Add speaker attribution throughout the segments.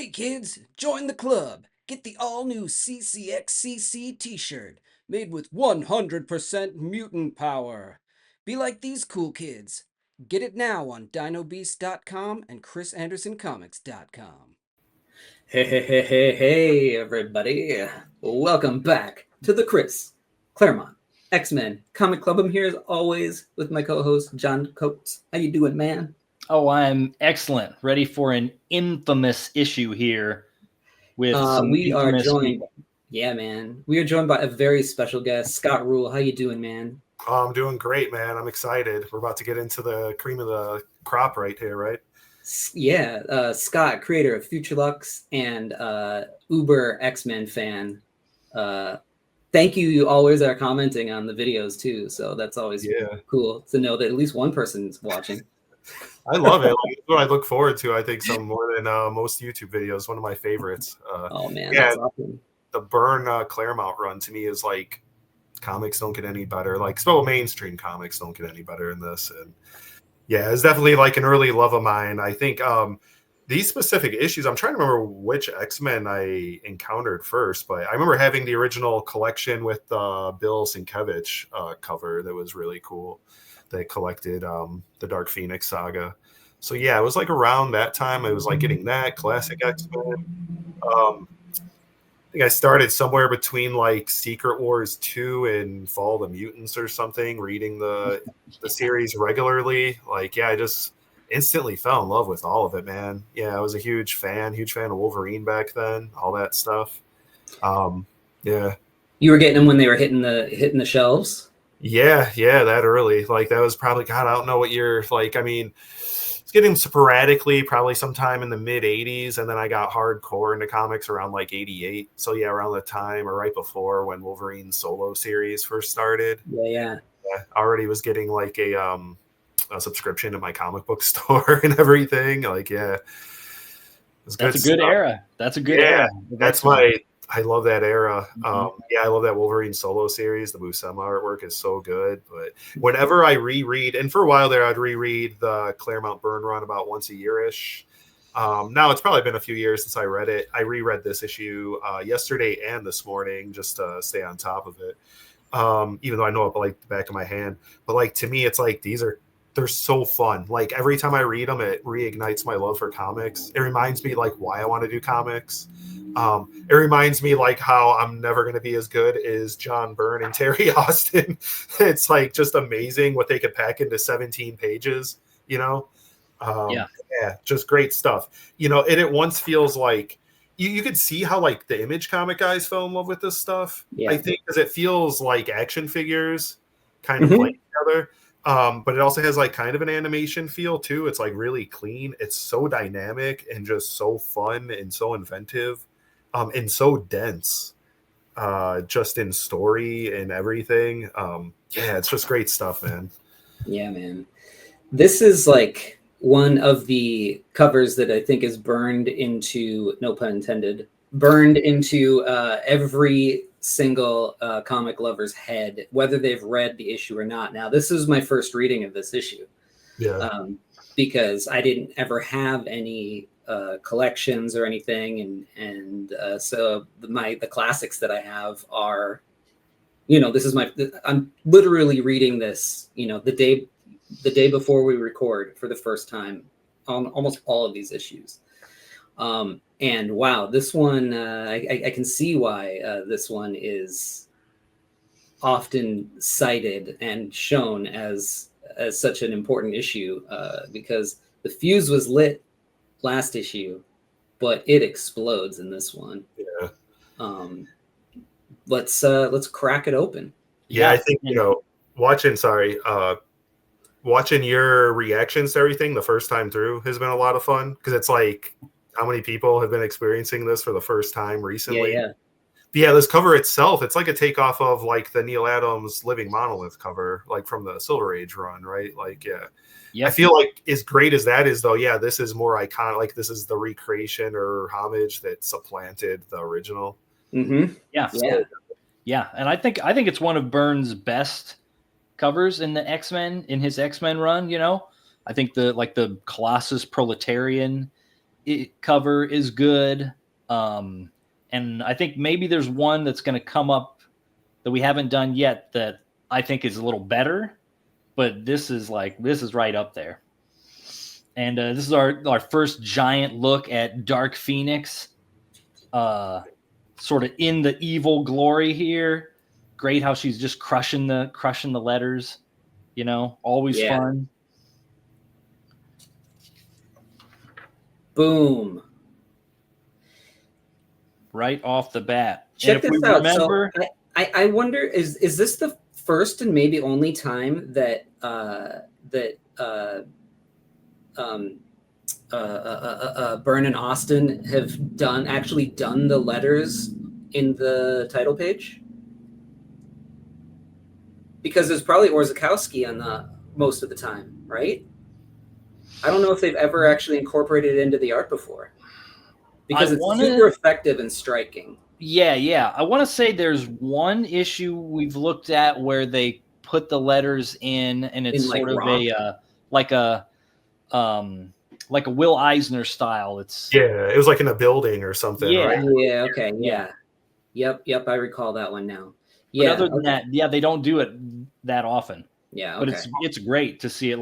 Speaker 1: Hey kids, join the club. Get the all-new CCXCC t-shirt made with 100% mutant power. Be like these cool kids. Get it now on dinobeast.com and chrisandersoncomics.com.
Speaker 2: Hey, everybody. Welcome back to the Chris, Claremont, X-Men Comic Club. I'm here as always with my co-host, John Coates. How you doing, man?
Speaker 3: Oh, I'm excellent. Ready for an infamous issue here with some infamous people.
Speaker 2: Yeah, man. We are joined by a very special guest, Scott Ruhl. How you doing, man?
Speaker 4: I'm doing great, man. I'm excited. We're about to get into the cream of the crop right here, right?
Speaker 2: Yeah, Scott, creator of Future Lux and Uber X-Men fan. Thank you. You always are commenting on the videos too, so that's always cool to know that at least one person's watching.
Speaker 4: I love it. Like, what I look forward to, I think, some more than most YouTube videos. One of my favorites.
Speaker 2: Oh man, that's awesome.
Speaker 4: The Burn Claremont run to me is like comics don't get any better. Like, so mainstream comics don't get any better in this. And yeah, it's definitely like an early love of mine. I think these specific issues, I'm trying to remember which X-Men I encountered first, but I remember having the original collection with Bill Sienkiewicz cover that was really cool. They collected the Dark Pheonix saga. So yeah, it was like around that time. I was like getting that classic X-Men. I think I started somewhere between like Secret Wars 2 and Fall of the Mutants or something, reading the series regularly. Like, yeah, I just instantly fell in love with all of it, man. Yeah, I was a huge fan of Wolverine back then, all that stuff. Yeah.
Speaker 2: You were getting them when they were hitting the shelves?
Speaker 4: Yeah, that early. Like, that was probably, God, I don't know what year. Like, I mean, it's getting sporadically, probably sometime in the mid 80s, and then I got hardcore into comics around like 88. So yeah, around the time or right before when Wolverine's solo series first started.
Speaker 2: Yeah.
Speaker 4: I already was getting like a subscription to my comic book store and everything. Like, yeah.
Speaker 3: That's a good era. That's a good era.
Speaker 4: I love that era. Yeah, I love that Wolverine solo series. The Buscema artwork is so good. But whenever I reread, and for a while there, I'd reread the Claremont Burn run about once a year-ish. Now it's probably been a few years since I read it. I reread this issue yesterday and this morning just to stay on top of it. Even though I know it like the back of my hand. But like to me, it's like they're so fun. Like every time I read them, it reignites my love for comics. It reminds me like why I want to do comics. It reminds me like how I'm never going to be as good as John Byrne and Terry Austin. It's like just amazing what they could pack into 17 pages, you know? Yeah, just great stuff. You know, and it once feels like you could see how like the Image comic guys fell in love with this stuff. Yeah. I think because it feels like action figures kind of play together. But it also has like kind of an animation feel too. It's like really clean. It's so dynamic and just so fun and so inventive. And so dense, just in story and everything. Yeah, it's just great stuff, man.
Speaker 2: Yeah, man. This is like one of the covers that I think is burned into, no pun intended, every single comic lover's head, whether they've read the issue or not. Now, this is my first reading of this issue.
Speaker 4: Yeah.
Speaker 2: Because I didn't ever have any collections or anything, and so the classics that I have are, you know, I'm literally reading this, you know, the day before we record for the first time on almost all of these issues. And wow, this one I can see why this one is often cited and shown as such an important issue, because the fuse was lit last issue, but it explodes in this one.
Speaker 4: Yeah.
Speaker 2: Let's crack it open.
Speaker 4: Yeah, I think, you know, watching your reactions to everything the first time through has been a lot of fun, because it's like how many people have been experiencing this for the first time recently.
Speaker 2: Yeah.
Speaker 4: But yeah, this cover itself, it's like a takeoff of like the Neil Adams Living Monolith cover, like from the Silver Age run, right? Like, yeah. I feel like as great as that is, though, yeah, this is more iconic. Like this is the recreation or homage that supplanted the original.
Speaker 2: Mm-hmm.
Speaker 3: Yeah, and I think it's one of Byrne's best covers in his X-Men run. You know, I think the Colossus Proletarian cover is good. And I think maybe there's one that's going to come up that we haven't done yet that I think is a little better, but this is right up there. And this is our first giant look at Dark Pheonix, sort of in the evil glory here. Great how she's just crushing the letters, always fun.
Speaker 2: Boom.
Speaker 3: Right off the bat.
Speaker 2: Check this out. Remember, so I wonder, is this the first and maybe only time that Byrne and Austin have actually done the letters in the title page? Because there's probably Orzechowski on the most of the time, right? I don't know if they've ever actually incorporated it into the art before, because it's super effective and striking.
Speaker 3: Yeah. I want to say there's one issue we've looked at where they put the letters in, and it's sort of like a Will Eisner style.
Speaker 4: It was like in a building or something.
Speaker 3: Yeah.
Speaker 4: Right?
Speaker 2: Yeah. Okay. Yeah. Yep. I recall that one now.
Speaker 3: Yeah. But other than that, they don't do it that often.
Speaker 2: Yeah.
Speaker 3: Okay. But it's great to see it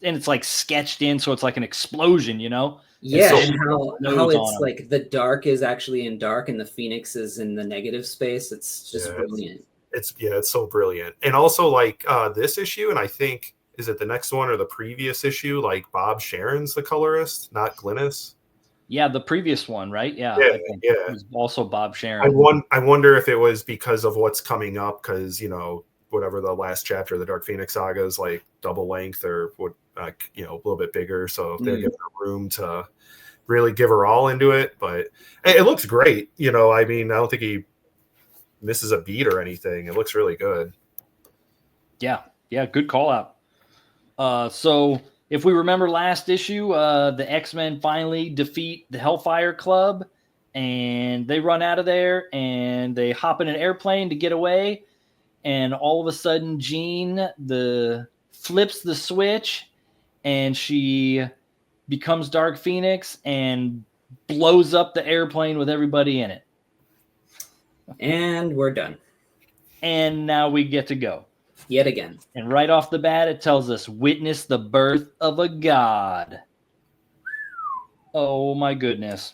Speaker 3: and it's like sketched in, so it's like an explosion,
Speaker 2: Yeah, and how it's like the dark is actually in dark and the Phoenix is in the negative space. It's just brilliant.
Speaker 4: It's so brilliant. And also like this issue, and I think, is it the next one or the previous issue? Like Bob Sharon's the colorist, not Glynis.
Speaker 3: Yeah, the previous one, right? Yeah. I think it was also Bob Sharon.
Speaker 4: I wonder if it was because of what's coming up, because whatever the last chapter of the Dark Pheonix saga is like double length or what, a little bit bigger. So they're giving her room to really give her all into it. But it looks great. I mean, I don't think he misses a beat or anything. It looks really good.
Speaker 3: Yeah. Good call out. So if we remember last issue, the X-Men finally defeat the Hellfire Club, and they run out of there and they hop in an airplane to get away. And all of a sudden, Jean flips the switch, and she becomes Dark Pheonix and blows up the airplane with everybody in it.
Speaker 2: And we're done.
Speaker 3: And now we get to go.
Speaker 2: Yet again.
Speaker 3: And right off the bat, it tells us, witness the birth of a god. Oh, my goodness.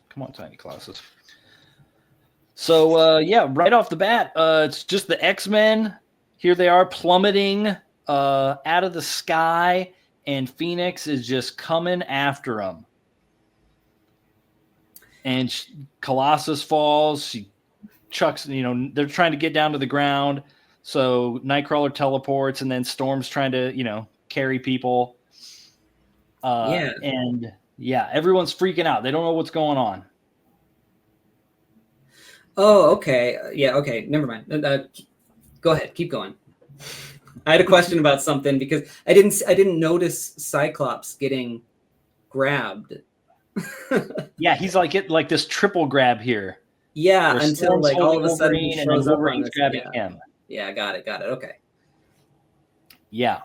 Speaker 3: Come on, tiny classes. So, right off the bat, it's just the X-Men. Here they are plummeting out of the sky, and Phoenix is just coming after them. And Colossus falls. She chucks, they're trying to get down to the ground. So Nightcrawler teleports, and then Storm's trying to, carry people. And everyone's freaking out. They don't know what's going on.
Speaker 2: Oh, okay. Yeah, okay. Never mind. Go ahead. Keep going. I had a question about something because I didn't notice Cyclops getting grabbed.
Speaker 3: Yeah, he's like this triple grab here.
Speaker 2: Yeah, until like all of a sudden he
Speaker 3: and then Wolverine's grabbing him.
Speaker 2: Yeah, got it. Okay.
Speaker 3: Yeah.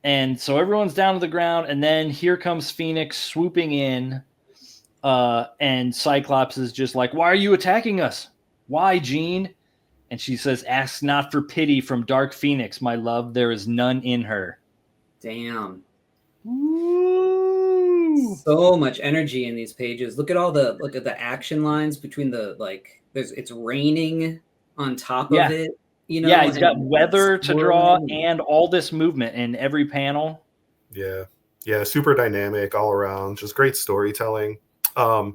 Speaker 3: And so everyone's down to the ground, and then here comes Phoenix swooping in, and Cyclops is just like, "Why are you attacking us? Why, Jean?" And she says, "Ask not for pity from Dark Pheonix, my love. There is none in her."
Speaker 2: Damn.
Speaker 3: Woo!
Speaker 2: So much energy in these pages. Look at the action lines between it's raining on top of it.
Speaker 3: He's got weather to draw and all this movement in every panel.
Speaker 4: Yeah, super dynamic all around. Just great storytelling. I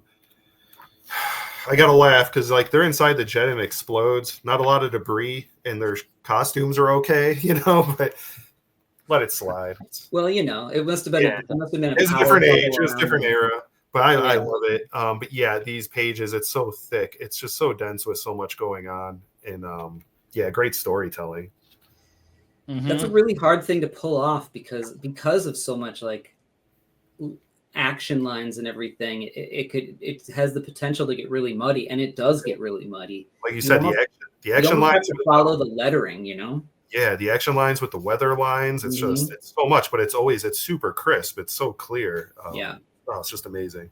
Speaker 4: gotta laugh because they're inside the jet and it explodes. Not a lot of debris, and their costumes are okay, but let it slide.
Speaker 2: Well, it must have been.
Speaker 4: Yeah.
Speaker 2: It must have been.
Speaker 4: It's a different age. It was a different era. But I love it. But yeah, these pages, it's so thick. It's just so dense with so much going on, and great storytelling.
Speaker 2: Mm-hmm. That's a really hard thing to pull off because of so much action lines and everything, it has the potential to get really muddy, and it does get really muddy.
Speaker 4: Like you said, the action
Speaker 2: lines
Speaker 4: lines
Speaker 2: have to follow the lettering, you know.
Speaker 4: Yeah, the action lines with the weather lines, it's just it's so much, but it's super crisp. It's so clear.
Speaker 2: Yeah.
Speaker 4: Oh, it's just amazing.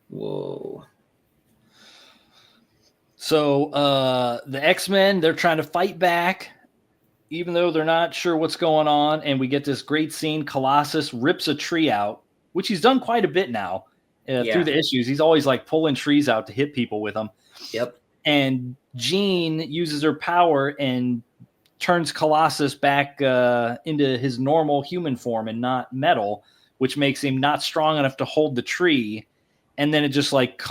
Speaker 2: Whoa.
Speaker 3: So the X-Men, they're trying to fight back, even though they're not sure what's going on. And we get this great scene. Colossus rips a tree out, which he's done quite a bit now through the issues. He's always like pulling trees out to hit people with them.
Speaker 2: Yep.
Speaker 3: And Jean uses her power and turns Colossus back into his normal human form and not metal, which makes him not strong enough to hold the tree. And then it just like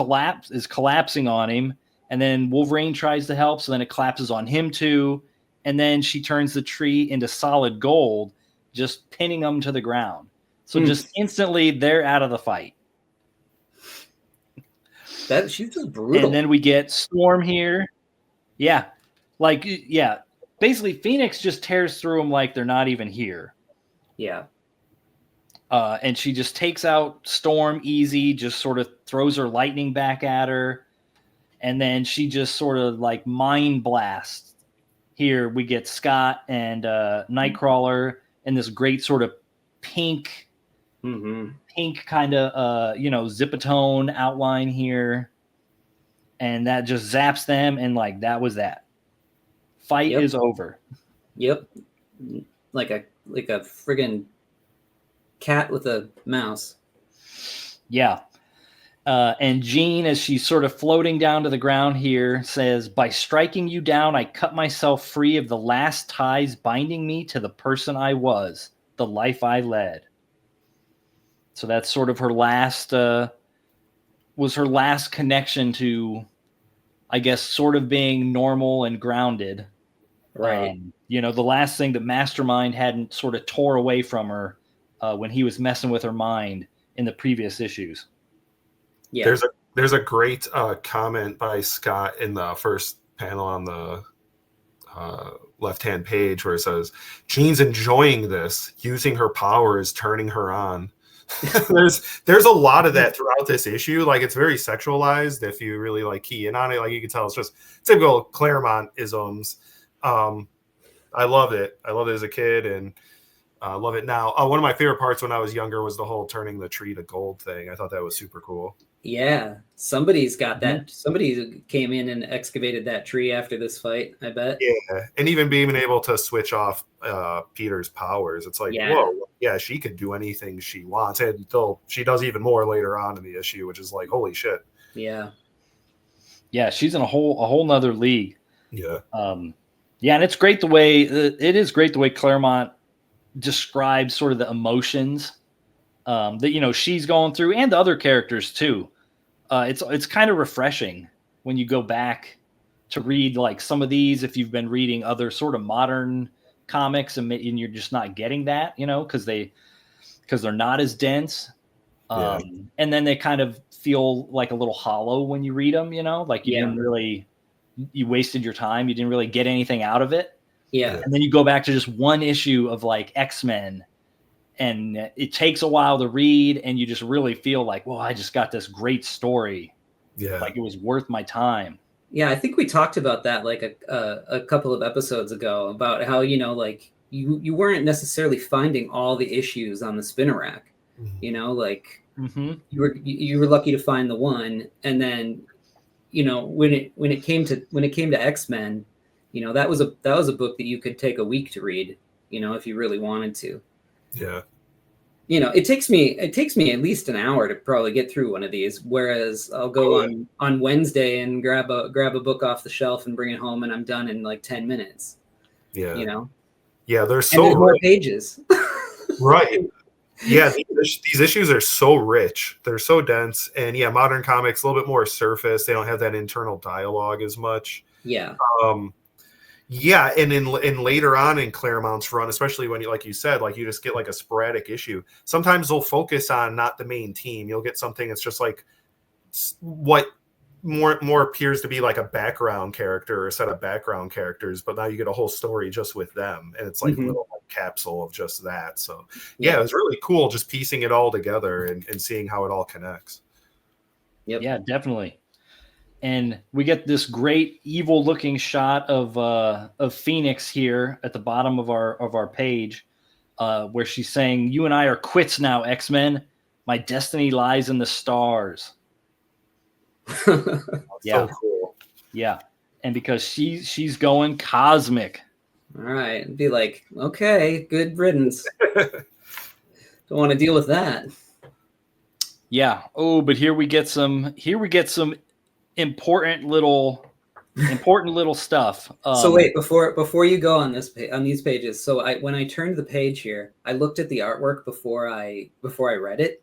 Speaker 3: is collapsing on him. And then Wolverine tries to help, so then it collapses on him too. And then she turns the tree into solid gold, just pinning him to the ground. So just instantly, they're out of the fight.
Speaker 2: She's just brutal.
Speaker 3: And then we get Storm here. Yeah. Basically, Phoenix just tears through them like they're not even here.
Speaker 2: Yeah.
Speaker 3: And she just takes out Storm easy, just sort of throws her lightning back at her. And then she just sort of like mind blasts. Here we get Scott and Nightcrawler and this great sort of pink kind of zipatone outline here. And that just zaps them, and like that was that. Fight is over.
Speaker 2: Yep. Like a friggin' cat with a mouse.
Speaker 3: Yeah. And Jean, as she's sort of floating down to the ground here, says, "By striking you down, I cut myself free of the last ties binding me to the person I was, the life I led." So that's sort of her last, was her last connection to, I guess, sort of being normal and grounded.
Speaker 2: Right.
Speaker 3: The last thing that Mastermind hadn't sort of tore away from her when he was messing with her mind in the previous issues.
Speaker 2: Yeah.
Speaker 4: There's a great comment by Scott in the first panel on the left-hand page where it says, "Jean's enjoying this. Using her power is turning her on." There's a lot of that throughout this issue. Like, it's very sexualized if you really like key in on it. Like, you can tell it's just typical Claremont isms. I love it. I loved it as a kid, and love it now. One of my favorite parts when I was younger was the whole turning the tree to gold thing. I thought that was super cool.
Speaker 2: Yeah, somebody's got that. Somebody came in and excavated that tree after this fight, I bet.
Speaker 4: Yeah, and even being able to switch off Peter's powers, it's like, whoa, yeah, she could do anything she wants, until she does even more later on in the issue, which is like, holy shit.
Speaker 2: Yeah,
Speaker 3: she's in a whole nother league.
Speaker 4: Yeah,
Speaker 3: and it's great the way Claremont describes sort of the emotions that she's going through, and the other characters too. It's kind of refreshing when you go back to read like some of these, if you've been reading other sort of modern comics and you're just not getting that, because they're not as dense. And then they kind of feel like a little hollow when you read them, like you wasted your time. You didn't really get anything out of it.
Speaker 2: Yeah.
Speaker 3: And then you go back to just one issue of like X-Men, and it takes a while to read, and you just really feel like, well, I just got this great story.
Speaker 4: Yeah.
Speaker 3: Like it was worth my time.
Speaker 2: Yeah, I think we talked about that like a couple of episodes ago, about how, like you weren't necessarily finding all the issues on the spinner rack.
Speaker 3: Mm-hmm.
Speaker 2: You were lucky to find the one, and then when it came to X-Men, that was a book that you could take a week to read, if you really wanted to.
Speaker 4: Yeah.
Speaker 2: It takes me at least an hour to probably get through one of these, whereas I'll go on Wednesday and grab a book off the shelf and bring it home, and I'm done in like 10 minutes.
Speaker 4: Yeah.
Speaker 2: Yeah,
Speaker 4: there's
Speaker 2: more pages.
Speaker 4: Right. Yeah, these issues are so rich. They're so dense. And modern comics a little bit more surface. They don't have that internal dialogue as much.
Speaker 2: Yeah.
Speaker 4: And in later on in Claremont's run, especially when you said, you just get like a sporadic issue. Sometimes they'll focus on not the main team. You'll get something that's just like what more appears to be like a background character or a set of background characters, but now you get a whole story just with them, and it's like a little capsule of just that. So yeah, it was really cool just piecing it all together and seeing how it all connects.
Speaker 2: Yep.
Speaker 3: Yeah, definitely. And we get this great evil looking shot of Phoenix here at the bottom of our page, where she's saying, "You and I are quits now, X-Men. My destiny lies in the stars."
Speaker 4: So cool.
Speaker 3: Yeah. And because she's going cosmic.
Speaker 2: All right. Be like, okay, good riddance. Don't want to deal with that.
Speaker 3: Yeah. Oh, but here we get some important little stuff.
Speaker 2: So wait, before you go on these pages. So when I turned the page here, I looked at the artwork before I read it,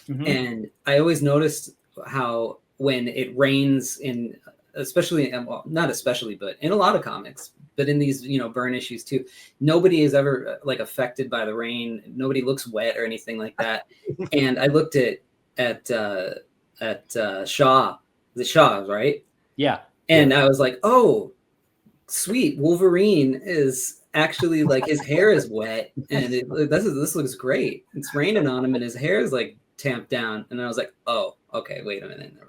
Speaker 2: and I always noticed how when it rains in, especially, well, not especially, but in a lot of comics, but in these, burn issues too, nobody is ever like affected by the rain. Nobody looks wet or anything like that. And I looked at Shaw, the Shaw, right?
Speaker 3: Yeah.
Speaker 2: And I was like, oh, sweet. Wolverine is actually like, his hair is wet, and this looks great. It's raining on him and his hair is like tamped down. And I was like, oh, okay, wait a minute, never mind.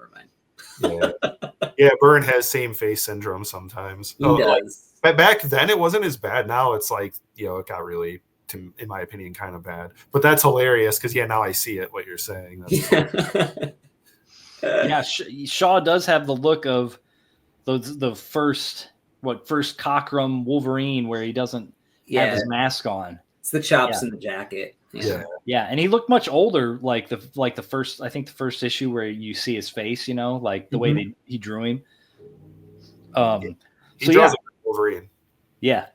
Speaker 4: Yeah, Byrne has same face syndrome sometimes.
Speaker 2: He does.
Speaker 4: But back then it wasn't as bad. Now it's like, it got really, in my opinion, kind of bad. But that's hilarious because now I see it, what you're saying.
Speaker 3: Yeah, Shaw does have the look of the first Cockrum Wolverine, where he doesn't have his mask on.
Speaker 2: It's the chops and the jacket.
Speaker 3: Yeah, and he looked much older, like the first, I think the first issue where you see his face, like the way he drew him.
Speaker 4: He draws a Wolverine.
Speaker 3: Yeah.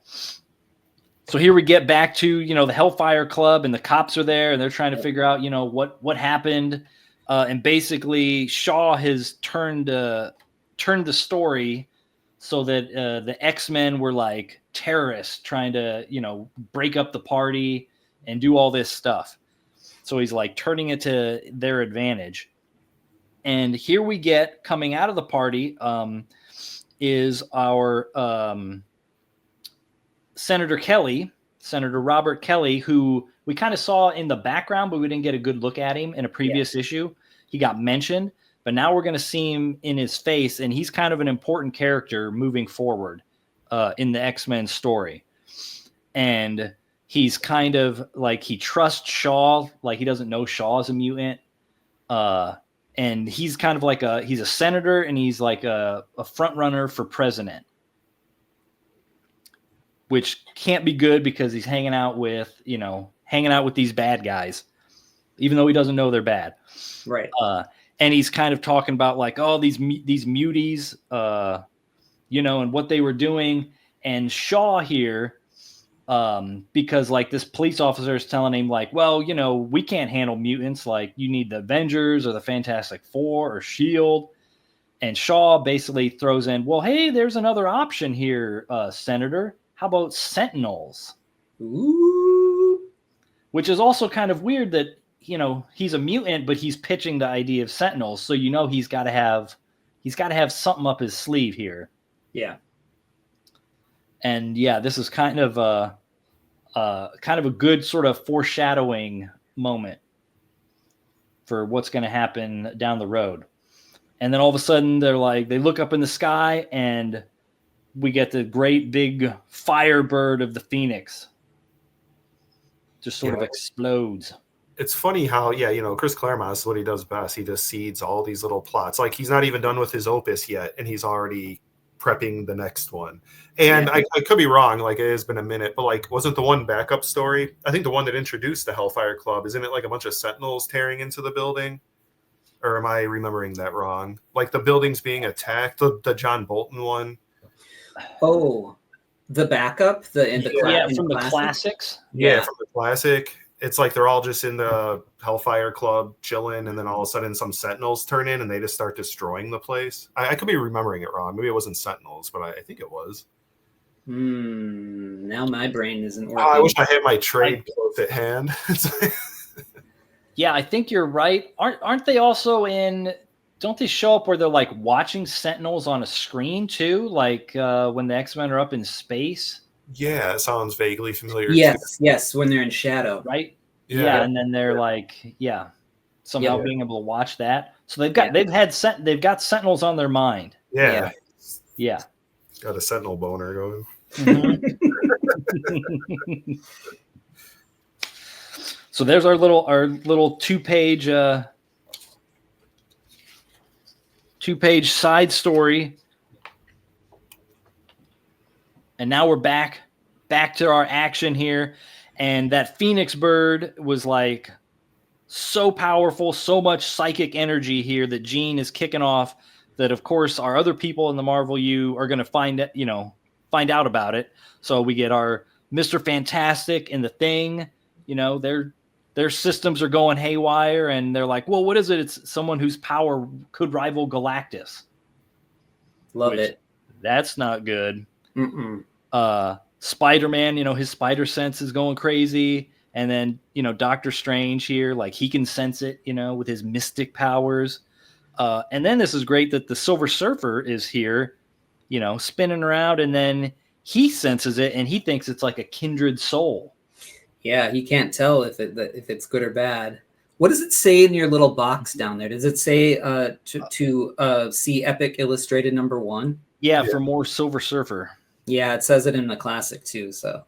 Speaker 3: So here we get back to the Hellfire Club, and the cops are there, and they're trying to figure out what happened, and basically Shaw has turned the story so that the X-Men were like terrorists trying to break up the party and do all this stuff. So he's like turning it to their advantage. And here we get, coming out of the party, is our Senator Robert Kelly, who we kind of saw in the background, but we didn't get a good look at him in a previous issue. He got mentioned, but now we're going to see him in his face, and he's kind of an important character moving forward in the X-Men story. And he's kind of like, he trusts Shaw, like he doesn't know Shaw is a mutant. And he's kind of like he's a senator, and he's like a front runner for president, which can't be good because he's hanging out with these bad guys, even though he doesn't know they're bad.
Speaker 2: Right.
Speaker 3: And he's kind of talking about like, oh, these muties, and what they were doing. And Shaw here, because like this police officer is telling him like, well, we can't handle mutants. Like you need the Avengers or the Fantastic Four or S.H.I.E.L.D. And Shaw basically throws in, well, hey, there's another option here, Senator. How about Sentinels?
Speaker 2: Ooh.
Speaker 3: Which is also kind of weird that, he's a mutant, but he's pitching the idea of Sentinels. So, he's got to have something up his sleeve here.
Speaker 2: Yeah.
Speaker 3: And this is kind of a good sort of foreshadowing moment for what's going to happen down the road. And then all of a sudden they look up in the sky, and we get the great big firebird of the Phoenix. Just sort of explodes.
Speaker 4: It's funny how, Chris Claremont is what he does best. He just seeds all these little plots. Like he's not even done with his opus yet, and he's already prepping the next one. And I could be wrong, like it has been a minute, but like wasn't the one backup story, I think the one that introduced the Hellfire Club, isn't it like a bunch of Sentinels tearing into the building? Or am I remembering that wrong? Like the building's being attacked, the John Bolton one.
Speaker 2: Oh, the backup, from
Speaker 3: the classics.
Speaker 4: Yeah, from the classic. It's like they're all just in the Hellfire Club chilling, and then all of a sudden some Sentinels turn in and they just start destroying the place. I could be remembering it wrong. Maybe it wasn't Sentinels, but I think it was.
Speaker 2: Now my brain isn't working.
Speaker 4: I wish I had my trade close at hand.
Speaker 3: Yeah, I think you're right. Aren't they also in don't they show up where they're like watching Sentinels on a screen too? Like when the X-Men are up in space?
Speaker 4: Yeah, it sounds vaguely familiar.
Speaker 2: Yes, yes, when they're in shadow.
Speaker 3: Right?
Speaker 4: Yeah.
Speaker 3: Yeah, and then they're like, somehow
Speaker 2: Yeah.
Speaker 3: being able to watch that. So they've got Sentinels on their mind.
Speaker 4: Yeah.
Speaker 3: Yeah.
Speaker 4: Got a Sentinel boner going.
Speaker 3: So there's our little two-page side story. And now we're back to our action here. And that Phoenix bird was like so powerful, so much psychic energy here that Jean is kicking off, that of course our other people in the Marvel U are going to find out about it. So we get our Mr. Fantastic and the Thing, their systems are going haywire, and they're like, well, what is it? It's someone whose power could rival Galactus.
Speaker 2: Love it.
Speaker 3: That's not good.
Speaker 2: Mm-mm.
Speaker 3: Spider-Man, his spider sense is going crazy. And then, Doctor Strange here, like he can sense it, with his mystic powers. And then this is great that the Silver Surfer is here, spinning around, and then he senses it and he thinks it's like a kindred soul.
Speaker 2: Yeah, he can't tell if it's good or bad. What does it say in your little box down there? Does it say to see Epic Illustrated #1?
Speaker 3: Yeah, for more Silver Surfer.
Speaker 2: Yeah, it says it in the classic too. So.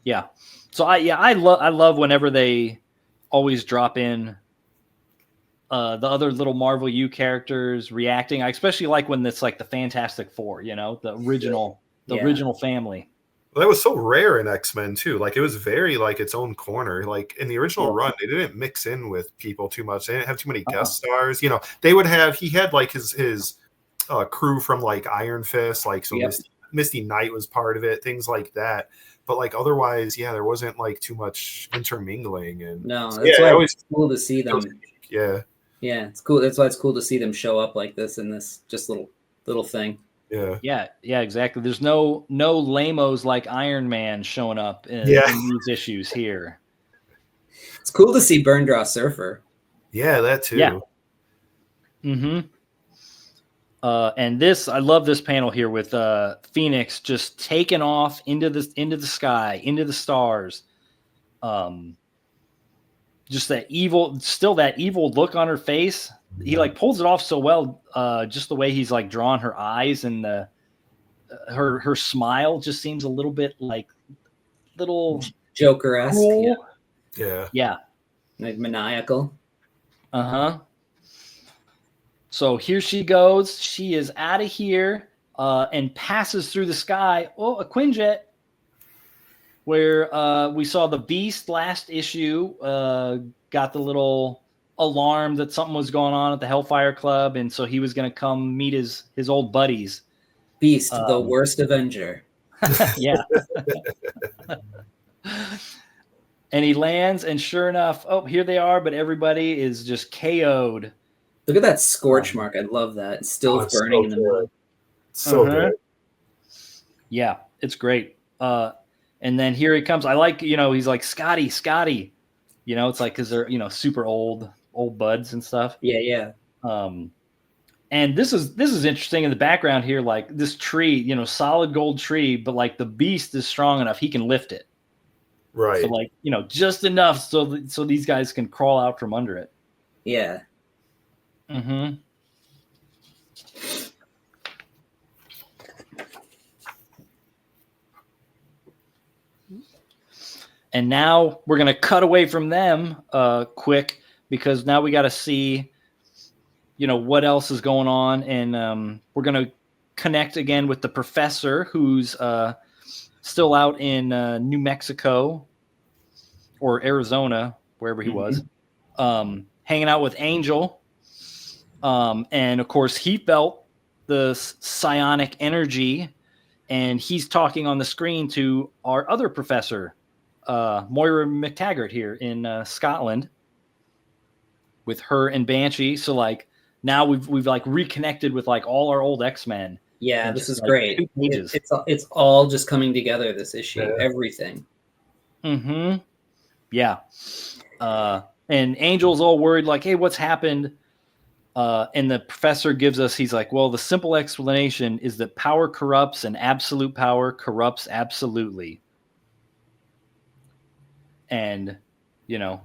Speaker 3: Yeah. So I love whenever they always drop in the other little Marvel U characters reacting. I especially like when it's like the Fantastic Four, the original family.
Speaker 4: Well, that was so rare in X-Men too. Like it was very like its own corner. Like in the original run, they didn't mix in with people too much. They didn't have too many guest stars. They would have. He had like his crew from like Iron Fist, like so. Yep. Misty Knight was part of it. Things like that. But like otherwise, there wasn't like too much intermingling. And
Speaker 2: no, that's why it's cool to see them.
Speaker 4: Yeah,
Speaker 2: it's cool. That's why it's cool to see them show up like this in this just little thing.
Speaker 3: Yeah, exactly. There's no lamos like Iron Man showing up in these issues here.
Speaker 2: It's cool to see Burn Draw Surfer.
Speaker 4: Yeah, that too.
Speaker 3: Yeah. And I love this panel here with Phoenix just taking off into the sky, into the stars. Just that evil look on her face. He like pulls it off so well. Just the way he's like drawn her eyes, and her smile just seems a little bit like little
Speaker 2: Joker-esque.
Speaker 3: Cool.
Speaker 2: Yeah. Like maniacal.
Speaker 3: So here she goes. She is out of here and passes through the sky. Oh, a Quinjet. Where we saw the Beast last issue, got the little alarm that something was going on at the Hellfire Club, and so he was going to come meet his old buddies.
Speaker 2: Beast, the worst Avenger.
Speaker 3: Yeah. And he lands, and sure enough, here they are, but everybody is just KO'd.
Speaker 2: Look at that scorch mark. I love that. It's still burning in the mud.
Speaker 4: So good.
Speaker 3: Yeah, it's great. And then here he comes. I like, he's like, Scotty. It's like, because they're, super old buds and stuff.
Speaker 2: Yeah.
Speaker 3: And this is interesting in the background here. Like this tree, solid gold tree, but like the Beast is strong enough. He can lift it.
Speaker 4: Right.
Speaker 3: So like, just enough so these guys can crawl out from under it.
Speaker 2: Yeah.
Speaker 3: And now we're going to cut away from them quick, because now we got to see, what else is going on. And we're going to connect again with the professor, who's still out in New Mexico or Arizona, wherever he was, hanging out with Angel. And of course, he felt the psionic energy, and he's talking on the screen to our other professor, Moira McTaggart here in Scotland, with her and Banshee. So like now we've like reconnected with like all our old X-Men.
Speaker 2: Yeah, this is great. It's all just coming together, this issue. Everything.
Speaker 3: Yeah. And Angel's all worried, like, hey, what's happened? And the professor gives us, he's like, well, the simple explanation is that power corrupts and absolute power corrupts absolutely. And, you know,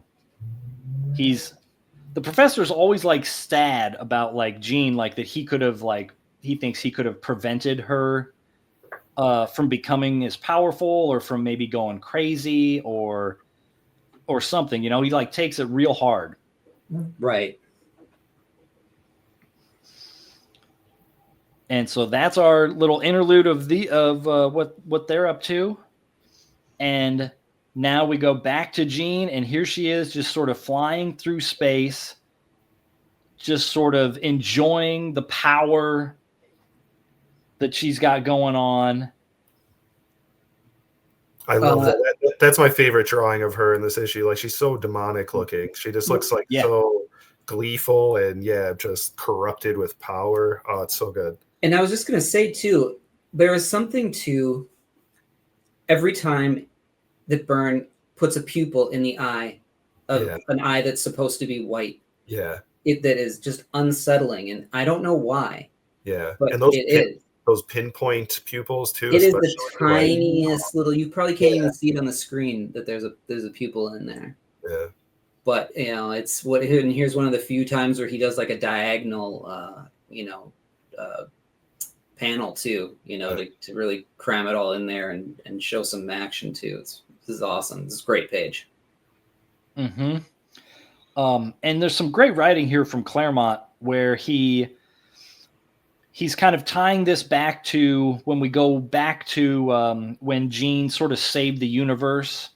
Speaker 3: the professor's always like sad about like Jean, like that he could have like, he thinks he could have prevented her from becoming as powerful or from maybe going crazy or something, you know, he like takes it real hard.
Speaker 2: Right.
Speaker 3: And so that's our little interlude of what they're up to. And now we go back to Jean, and here she is just sort of flying through space, just sort of enjoying the power that she's got going on.
Speaker 4: I love that. That's my favorite drawing of her in this issue. Like, she's so demonic looking. She just looks like so gleeful and just corrupted with power. Oh, it's so good.
Speaker 2: And I was just going to say, too, there is something to every time that Byrne puts a pupil in the eye of an eye that's supposed to be white.
Speaker 4: Yeah.
Speaker 2: That is just unsettling. And I don't know why.
Speaker 4: Yeah.
Speaker 2: But
Speaker 4: and those pinpoint pupils, too.
Speaker 2: It is the tiniest little, you probably can't even see it on the screen that there's a pupil in there.
Speaker 4: Yeah.
Speaker 2: But, you know, it's what, and here's one of the few times where he does like a diagonal, panel too, you know, to really cram it all in there and show some action too. This is awesome. This is a great page.
Speaker 3: Mm-hmm. And there's some great writing here from Claremont where he's kind of tying this back to when we go back to when Jean sort of saved the universe.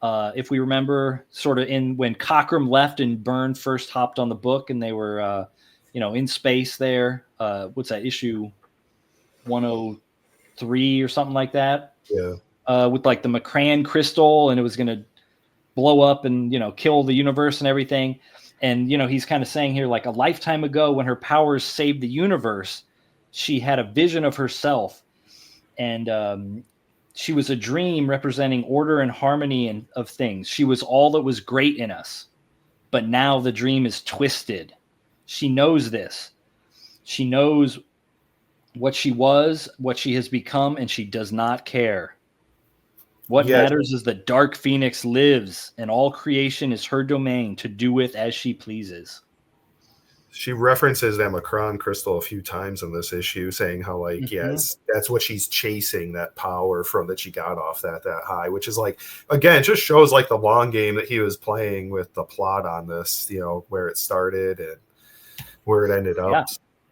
Speaker 3: If we remember, sort of when Cockrum left and Byrne first hopped on the book, and they were, in space there. What's that, issue 103 or something like that?
Speaker 4: Yeah.
Speaker 3: With like the McCran crystal, and it was going to blow up and kill the universe and everything. And he's kind of saying here, like, a lifetime ago, when her powers saved the universe, she had a vision of herself, and she was a dream representing order and harmony of things. She was all that was great in us, but now the dream is twisted. She knows this. She knows what she was, what she has become, and she does not care. What matters is that Dark Pheonix lives, and all creation is her domain to do with as she pleases.
Speaker 4: She references that Macron crystal a few times in this issue, saying how, like, that's what she's chasing, that power from that she got off that high, which is like, again, it just shows like the long game that he was playing with the plot on this, where it started and where it ended up.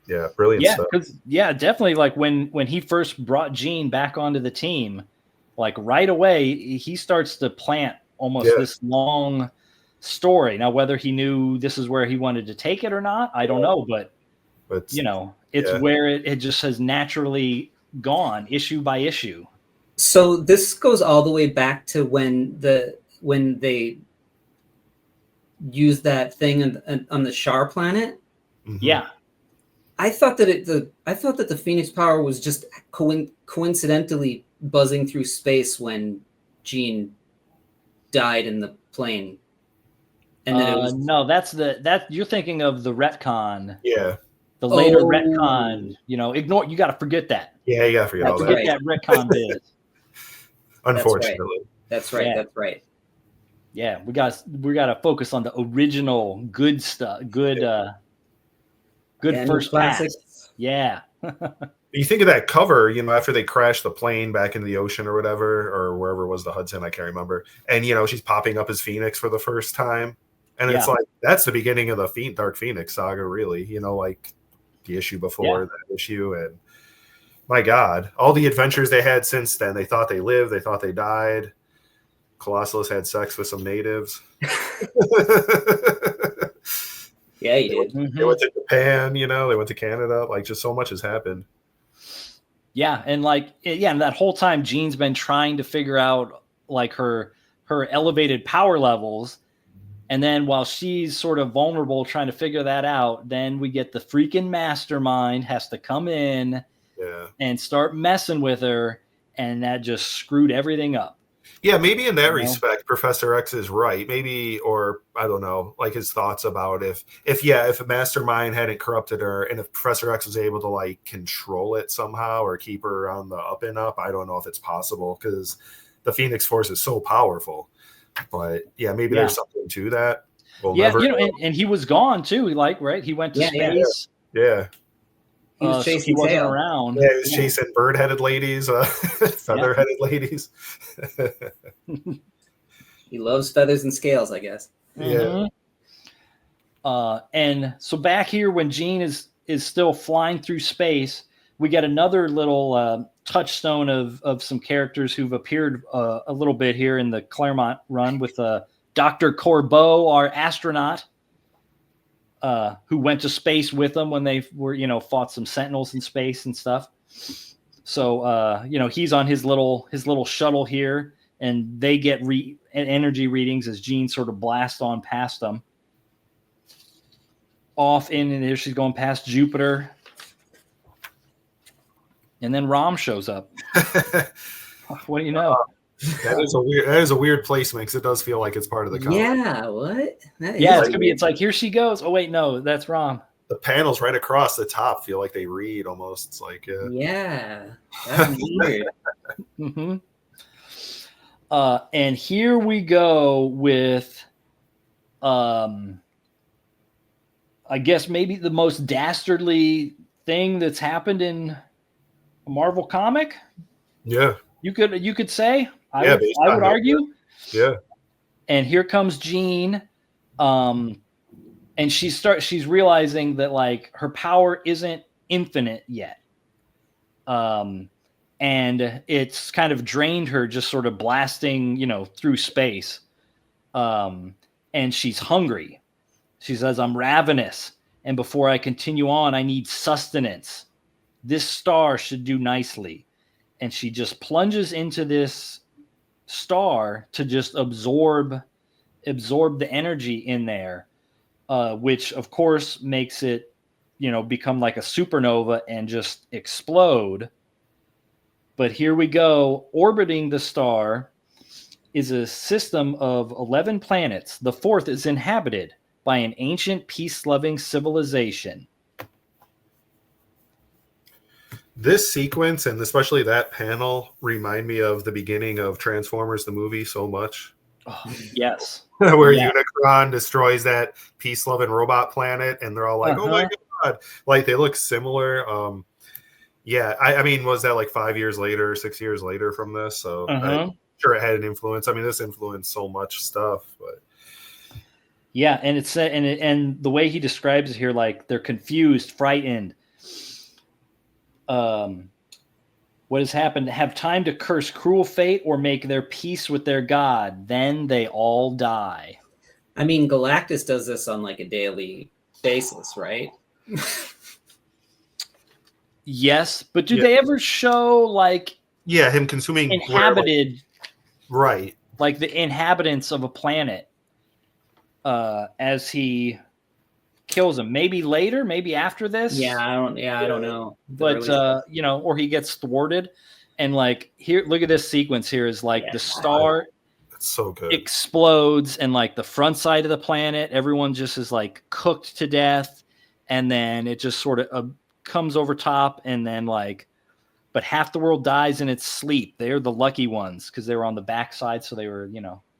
Speaker 4: Yeah, brilliant stuff.
Speaker 3: Definitely. Like when he first brought Jean back onto the team, like right away, he starts to plant almost this long story. Now, whether he knew this is where he wanted to take it or not, I don't know. But it's where it just has naturally gone issue by issue.
Speaker 2: So this goes all the way back to when they used that thing on the Shar planet.
Speaker 4: Mm-hmm.
Speaker 3: Yeah.
Speaker 2: I thought that the Phoenix power was just coincidentally buzzing through space when Jean died in the plane. And then it was
Speaker 3: that you're thinking of the retcon.
Speaker 4: Yeah.
Speaker 3: The later retcon, you got to forget that.
Speaker 4: Yeah, you got to forget all that.
Speaker 3: Forget that retcon bit.
Speaker 4: Unfortunately.
Speaker 2: That's right.
Speaker 3: Yeah.
Speaker 2: That's right.
Speaker 3: Yeah, we got to focus on the original good stuff. Good first
Speaker 2: classics.
Speaker 3: pass. Yeah.
Speaker 4: You think of that cover, after they crashed the plane back into the ocean or whatever, or wherever was the Hudson, I can't remember. And, she's popping up as Phoenix for the first time. And it's like, that's the beginning of the Dark Pheonix saga, really, like the issue before that issue. And my God, all the adventures they had since then. They thought they lived. They thought they died. Colossus had sex with some natives.
Speaker 2: Yeah, he did.
Speaker 4: They went to Japan, they went to Canada. Like, just so much has happened.
Speaker 3: Yeah, and and that whole time Jean's been trying to figure out like her elevated power levels, and then while she's sort of vulnerable trying to figure that out, then we get the freaking mastermind has to come in and start messing with her, and that just screwed everything up.
Speaker 4: Yeah, maybe in that
Speaker 3: You know?
Speaker 4: respect, Professor X is right. Maybe, or I don't know, like his thoughts about if a Mastermind hadn't corrupted her, and if Professor X was able to like control it somehow or keep her on the up and up, I don't know if it's possible because the Phoenix Force is so powerful. But yeah, maybe there's something to that. We'll
Speaker 3: Yeah,
Speaker 4: never
Speaker 3: you know,
Speaker 4: know.
Speaker 3: and he was gone too. He went to space.
Speaker 4: Yeah.
Speaker 2: He was
Speaker 3: So
Speaker 2: chasing
Speaker 3: he wasn't
Speaker 2: tail.
Speaker 3: around.
Speaker 4: Yeah, he was chasing bird-headed ladies, feather-headed ladies.
Speaker 2: He loves feathers and scales, I guess.
Speaker 4: Yeah.
Speaker 3: And so back here, when Jean is still flying through space, we get another little touchstone of some characters who've appeared a little bit here in the Claremont run with Dr. Corbeau, our astronaut, who went to space with them when they were, fought some Sentinels in space and stuff. So, he's on his little shuttle here, and they get energy readings as Jean sort of blasts on past them. Off in, and there she's going past Jupiter. And then Rom shows up. What do you know?
Speaker 4: That is a weird placement because it does feel like it's part of the comic.
Speaker 2: Yeah, what?
Speaker 3: It's like here she goes. Oh wait, no, that's Rom.
Speaker 4: The panels right across the top feel like they read almost. It's like
Speaker 2: that's weird.
Speaker 3: Mm-hmm. And here we go with, I guess maybe the most dastardly thing that's happened in a Marvel comic.
Speaker 4: Yeah,
Speaker 3: you could say. I would argue.
Speaker 4: Yeah.
Speaker 3: And here comes Jean, and she's realizing that like her power isn't infinite yet, and it's kind of drained her, just sort of blasting, through space, and she's hungry. She says, "I'm ravenous, and before I continue on, I need sustenance. This star should do nicely." And she just plunges into this star to just absorb the energy in there, which of course makes it, become like a supernova and just explode. But here we go. Orbiting the star is a system of 11 planets. The fourth is inhabited by an ancient peace-loving civilization.
Speaker 4: This sequence, and especially that panel, remind me of the beginning of Transformers the movie so much.
Speaker 3: Oh, yes.
Speaker 4: Where Unicron destroys that peace-loving robot planet, and they're all like, "Oh my god!" Like they look similar. I mean, was that like 5 years later, 6 years later from this? So I'm sure it had an influence. I mean, this influenced so much stuff, but
Speaker 3: yeah, and it's and the way he describes it here, like they're confused, frightened. What has happened? Have time to curse cruel fate or make their peace with their god. Then they all die.
Speaker 2: I mean, Galactus does this on like a daily basis, right?
Speaker 3: Yes, but do they ever show like
Speaker 4: him consuming
Speaker 3: inhabited,
Speaker 4: right?
Speaker 3: Like the inhabitants of a planet, as he kills him. Maybe later, maybe after this.
Speaker 2: I don't know.
Speaker 3: But or he gets thwarted, and like here, look at this sequence. Here is like the star.
Speaker 4: That's so good.
Speaker 3: Explodes, and like the front side of the planet, everyone just is like cooked to death, and then it just sort of comes over top, and then but half the world dies in its sleep. They're the lucky ones because they were on the backside, so they were,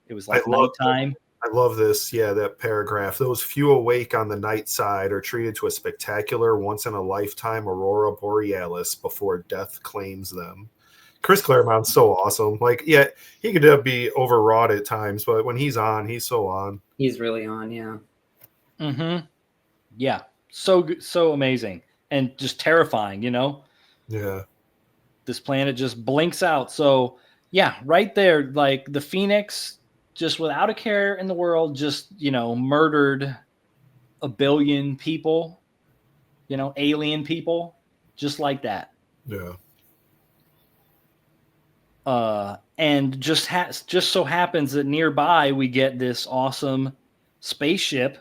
Speaker 3: it was like nighttime.
Speaker 4: I love this. Yeah, that paragraph. Those few awake on the night side are treated to a spectacular, once-in-a-lifetime aurora borealis before death claims them. Chris Claremont's so awesome. Like, he could be overwrought at times, but when he's on, he's so on.
Speaker 2: He's really on, yeah.
Speaker 3: Mm-hmm. Yeah. So good, so amazing. And just terrifying,
Speaker 4: Yeah.
Speaker 3: This planet just blinks out. So, yeah, right there, like the Phoenix, just without a care in the world, just, murdered a billion people, alien people, just like that.
Speaker 4: Yeah.
Speaker 3: And just so happens that nearby we get this awesome spaceship.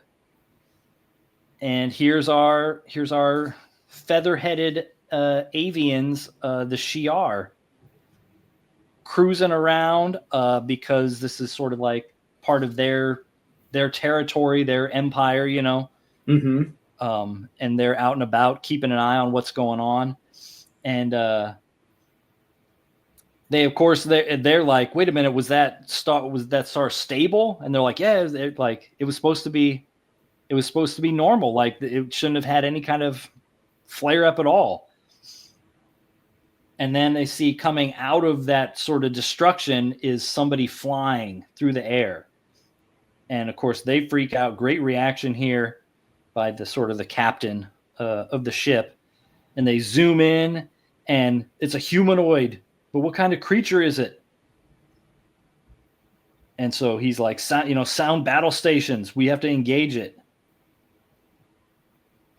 Speaker 3: And here's our feather-headed avians, the Shi'ar. cruising around because this is sort of like part of their territory, their empire, you know.
Speaker 2: Mm-hmm.
Speaker 3: And they're out and about keeping an eye on what's going on. And they, of course, they're like, wait a minute, was that star stable? And they're like, yeah, it was supposed to be normal. Like it shouldn't have had any kind of flare up at all. And then they see coming out of that sort of destruction is somebody flying through the air. And of course they freak out. Great reaction here by the captain of the ship. And they zoom in and it's a humanoid. But what kind of creature is it? And so he's like, sound battle stations. We have to engage it.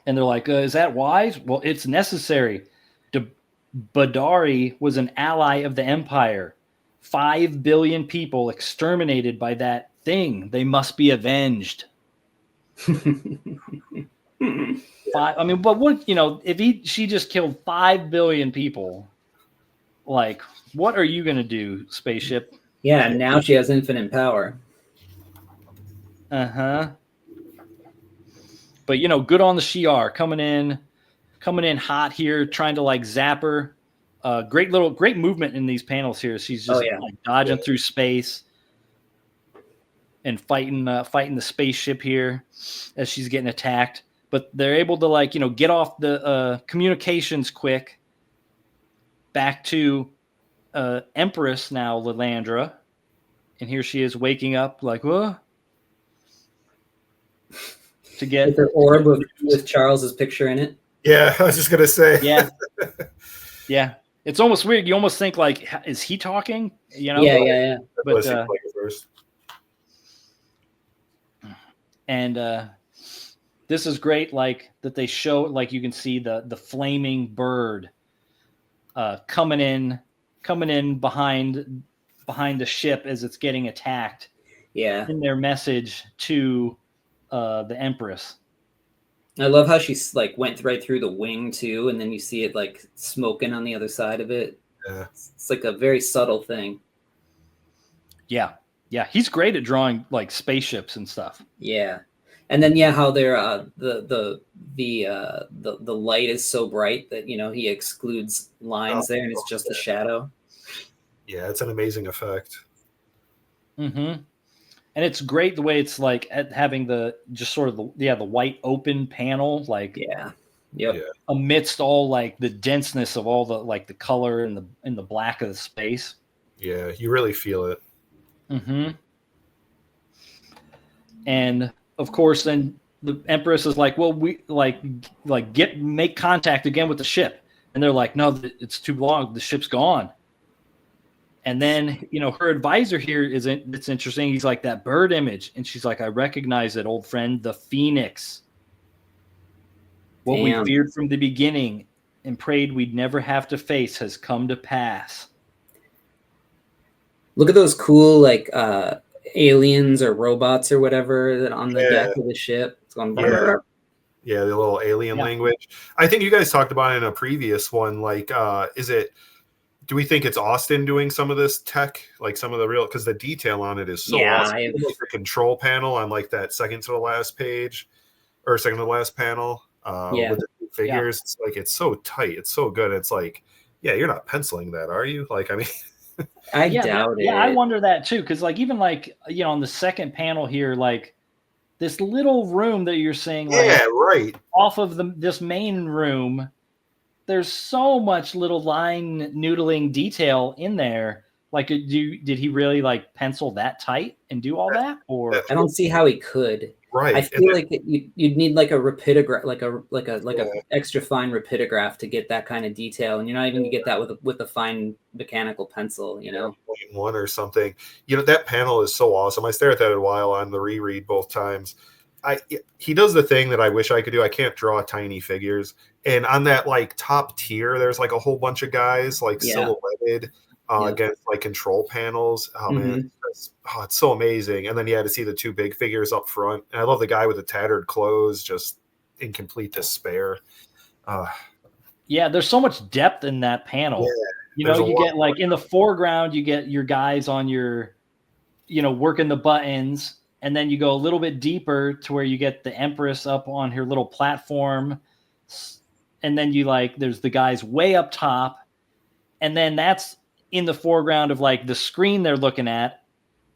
Speaker 3: And they're like, is that wise? Well, it's necessary. Badari was an ally of the Empire. 5 billion people exterminated by that thing. They must be avenged. But what, if she just killed 5 billion people, like, what are you going to do, spaceship?
Speaker 2: Yeah, now she has infinite power.
Speaker 3: Uh-huh. But, good on the Shi'ar coming in hot here, trying to like zap her. Great movement in these panels here. She's just like dodging through space and fighting the spaceship here as she's getting attacked. But they're able to get off the communications quick back to Empress now, Lilandra. And here she is waking up like, whoa. To get
Speaker 2: with her orb with Charles's picture in it.
Speaker 4: Yeah, I was just gonna say.
Speaker 3: Yeah, yeah. It's almost weird. You almost think like, is he talking?
Speaker 2: Yeah.
Speaker 3: But and this is great. Like that they show. Like you can see the flaming bird coming in behind the ship as it's getting attacked.
Speaker 2: Yeah.
Speaker 3: In their message to the Empress.
Speaker 2: I love how she's like went right through the wing too, and then you see it like smoking on the other side of it.
Speaker 4: Yeah.
Speaker 2: It's like a very subtle thing.
Speaker 3: Yeah. He's great at drawing like spaceships and stuff.
Speaker 2: Yeah, and then how they're the light is so bright that he excludes lines there, and it's just a shadow.
Speaker 4: Yeah, it's an amazing effect.
Speaker 3: Mm-hmm. And it's great the way it's like having the white open panel, like amidst all like the denseness of all the like the color and the black of the space.
Speaker 4: Yeah, you really feel it.
Speaker 3: Mm-hmm. And of course, then the Empress is like, well, we make contact again with the ship, and they're like, no, it's too long. The ship's gone. And then, her advisor here it's interesting. He's like, that bird image. And she's like, I recognize it, old friend, the Phoenix. What we feared from the beginning and prayed we'd never have to face has come to pass.
Speaker 2: Look at those cool, like, aliens or robots or whatever that on the deck of the ship. It's going
Speaker 4: Yeah, the little alien language. I think you guys talked about it in a previous one. Like, do we think it's Austin doing some of this tech, like some of the real? Because the detail on it is so awesome. Like the control panel on like that second to the last page, or second to the last panel, with the figures. It's like it's so tight, it's so good. It's like, you're not penciling that, are you? Like, I mean,
Speaker 2: I doubt it.
Speaker 3: Yeah, I wonder that too, because like even like on the second panel here, like this little room that you're seeing, like, off of this main room. There's so much little line noodling detail in there. Like, did he really like pencil that tight and do all that? Or
Speaker 2: I don't see how he could.
Speaker 4: Right.
Speaker 2: I feel like you'd need like a rapidograph, like a extra fine rapidograph to get that kind of detail, and you're not even gonna get that with a fine mechanical pencil.
Speaker 4: 0.1 or something. That panel is so awesome. I stare at that a while on the reread both times. He does the thing that I wish I could do. I can't draw tiny figures. And on that like top tier, there's like a whole bunch of guys like silhouetted against like control panels. Oh man, it's so amazing. And then to see the two big figures up front. And I love the guy with the tattered clothes, just in complete despair.
Speaker 3: There's so much depth in that panel. You know, you get like in the foreground, you get your guys on your, working the buttons. And then you go a little bit deeper to where you get the Empress up on her little platform. And then there's the guys way up top. And then that's in the foreground of like the screen they're looking at.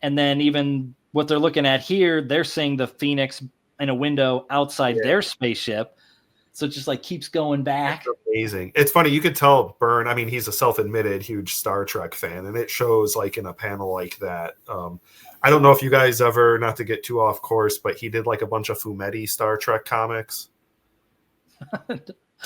Speaker 3: And then even what they're looking at here, they're seeing the Phoenix in a window outside their spaceship. So it just like keeps going back.
Speaker 4: It's amazing. It's funny. You could tell Byrne, I mean, he's a self-admitted huge Star Trek fan, and it shows like in a panel like that. I don't know if you guys ever, not to get too off course, but he did like a bunch of Fumetti Star Trek comics.
Speaker 2: Oh,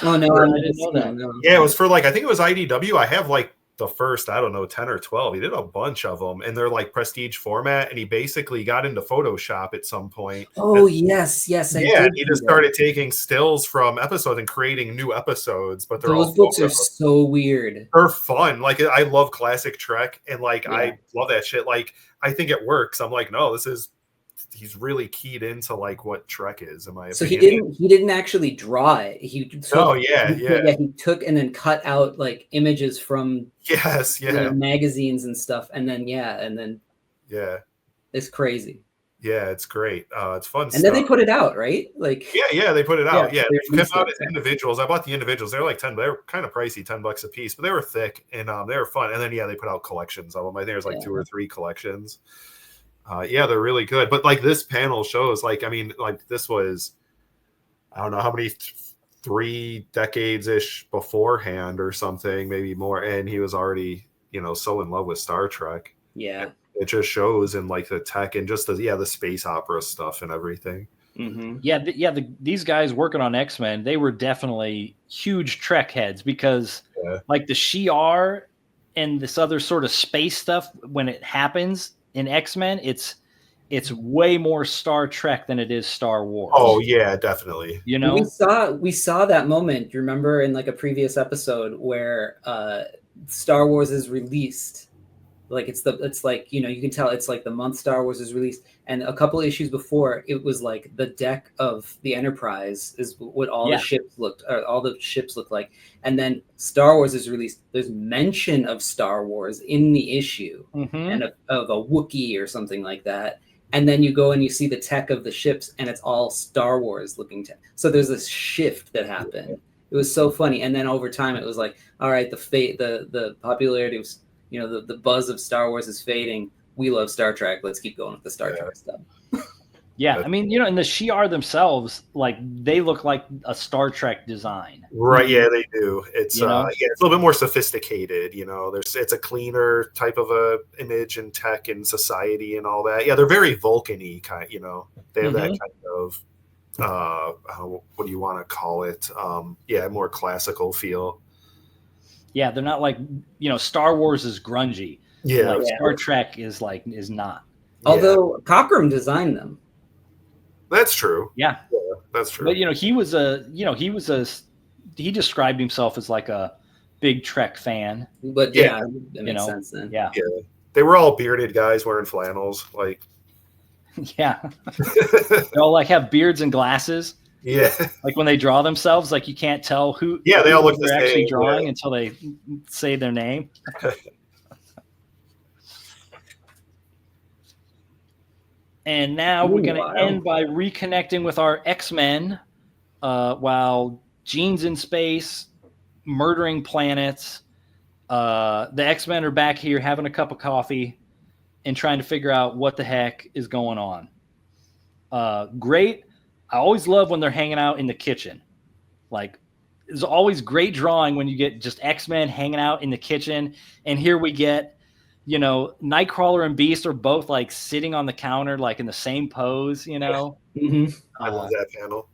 Speaker 2: no, I didn't know that. No.
Speaker 4: Yeah, it was for like, I think it was IDW. I have like the first, I don't know, 10 or 12. He did a bunch of them, and they're like prestige format, and he basically got into Photoshop at some point.
Speaker 2: Oh, yes.
Speaker 4: He just started taking stills from episodes and creating new episodes, but
Speaker 2: those books are so weird.
Speaker 4: They're fun. Like, I love classic Trek, and like I love that shit. Like, I think it works. I'm like, no, he's really keyed into like what Trek is, in my opinion.
Speaker 2: He didn't actually draw it. He took and then cut out like images from magazines and stuff, and then it's crazy.
Speaker 4: Yeah, it's great. It's fun
Speaker 2: and
Speaker 4: stuff.
Speaker 2: then they put it out, right? Like
Speaker 4: they put it out. Yeah, they came out as individuals. I bought the individuals. They're like $10. They were kind of pricey, $10 a piece, but they were thick and they were fun. And then they put out collections of them. I think there's like 2 or 3 collections. They're really good. But like this panel shows, like, I mean, like this was, I don't know how many, 3 decades ish beforehand or something, maybe more. And he was already, so in love with Star Trek.
Speaker 2: Yeah.
Speaker 4: And it just shows in like the tech and just the space opera stuff and everything.
Speaker 2: Mm-hmm.
Speaker 3: These guys working on X-Men, they were definitely huge Trek heads because like the Shi'ar and this other sort of space stuff, when it happens in X-Men, it's way more Star Trek than it is Star Wars.
Speaker 4: Oh yeah, definitely.
Speaker 2: We saw that moment. You remember in like a previous episode where Star Wars is released. Like it's like, you can tell it's like the month Star Wars is released, and a couple issues before it was like the deck of the Enterprise is what all the ships look like, and then Star Wars is released. There's mention of Star Wars in the issue and of a Wookiee or something like that, and then you go and you see the tech of the ships, and it's all Star Wars looking tech. So there's this shift that happened. It was so funny, and then over time it was like, all right, the popularity was. The buzz of Star Wars is fading. We love Star Trek. Let's keep going with the Star Trek stuff.
Speaker 3: I mean, and the Shi'ar themselves, like they look like a Star Trek design.
Speaker 4: Right? Yeah, they do. It's it's a little bit more sophisticated. It's a cleaner type of a image and tech and society and all that. Yeah, they're very Vulcan-y kind. They have that kind of what do you want to call it? More classical feel.
Speaker 3: Yeah, they're not like, Star Wars is grungy.
Speaker 4: Yeah.
Speaker 3: Like Star Trek is not.
Speaker 2: Although Cockrum designed them.
Speaker 4: That's true.
Speaker 3: Yeah.
Speaker 4: That's true.
Speaker 3: But, he described himself as like a big Trek fan.
Speaker 2: But that makes sense then.
Speaker 3: Yeah.
Speaker 4: They were all bearded guys wearing flannels. Like,
Speaker 3: yeah. They all like have beards and glasses.
Speaker 4: Yeah.
Speaker 3: Like when they draw themselves, like you can't tell who
Speaker 4: they all look
Speaker 3: they're actually drawing until they say their name. And now we're going to end by reconnecting with our X-Men while Jean's in space, murdering planets. The X-Men are back here having a cup of coffee and trying to figure out what the heck is going on. Great. I always love when they're hanging out in the kitchen. Like, there's always great drawing when you get just X-Men hanging out in the kitchen. And here we get, Nightcrawler and Beast are both like sitting on the counter, like in the same pose,
Speaker 4: I love that panel.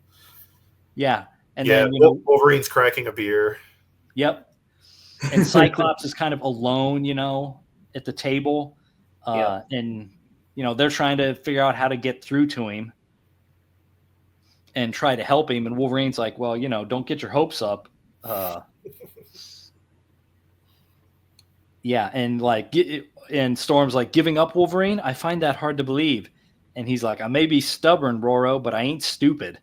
Speaker 3: Yeah. And
Speaker 4: then Wolverine's cracking a beer.
Speaker 3: Yep. And Cyclops is kind of alone, at the table. And, they're trying to figure out how to get through to him and try to help him. And Wolverine's like, well, don't get your hopes up. And Storm's like, giving up, Wolverine? I find that hard to believe. And he's like, I may be stubborn, Roro, but I ain't stupid.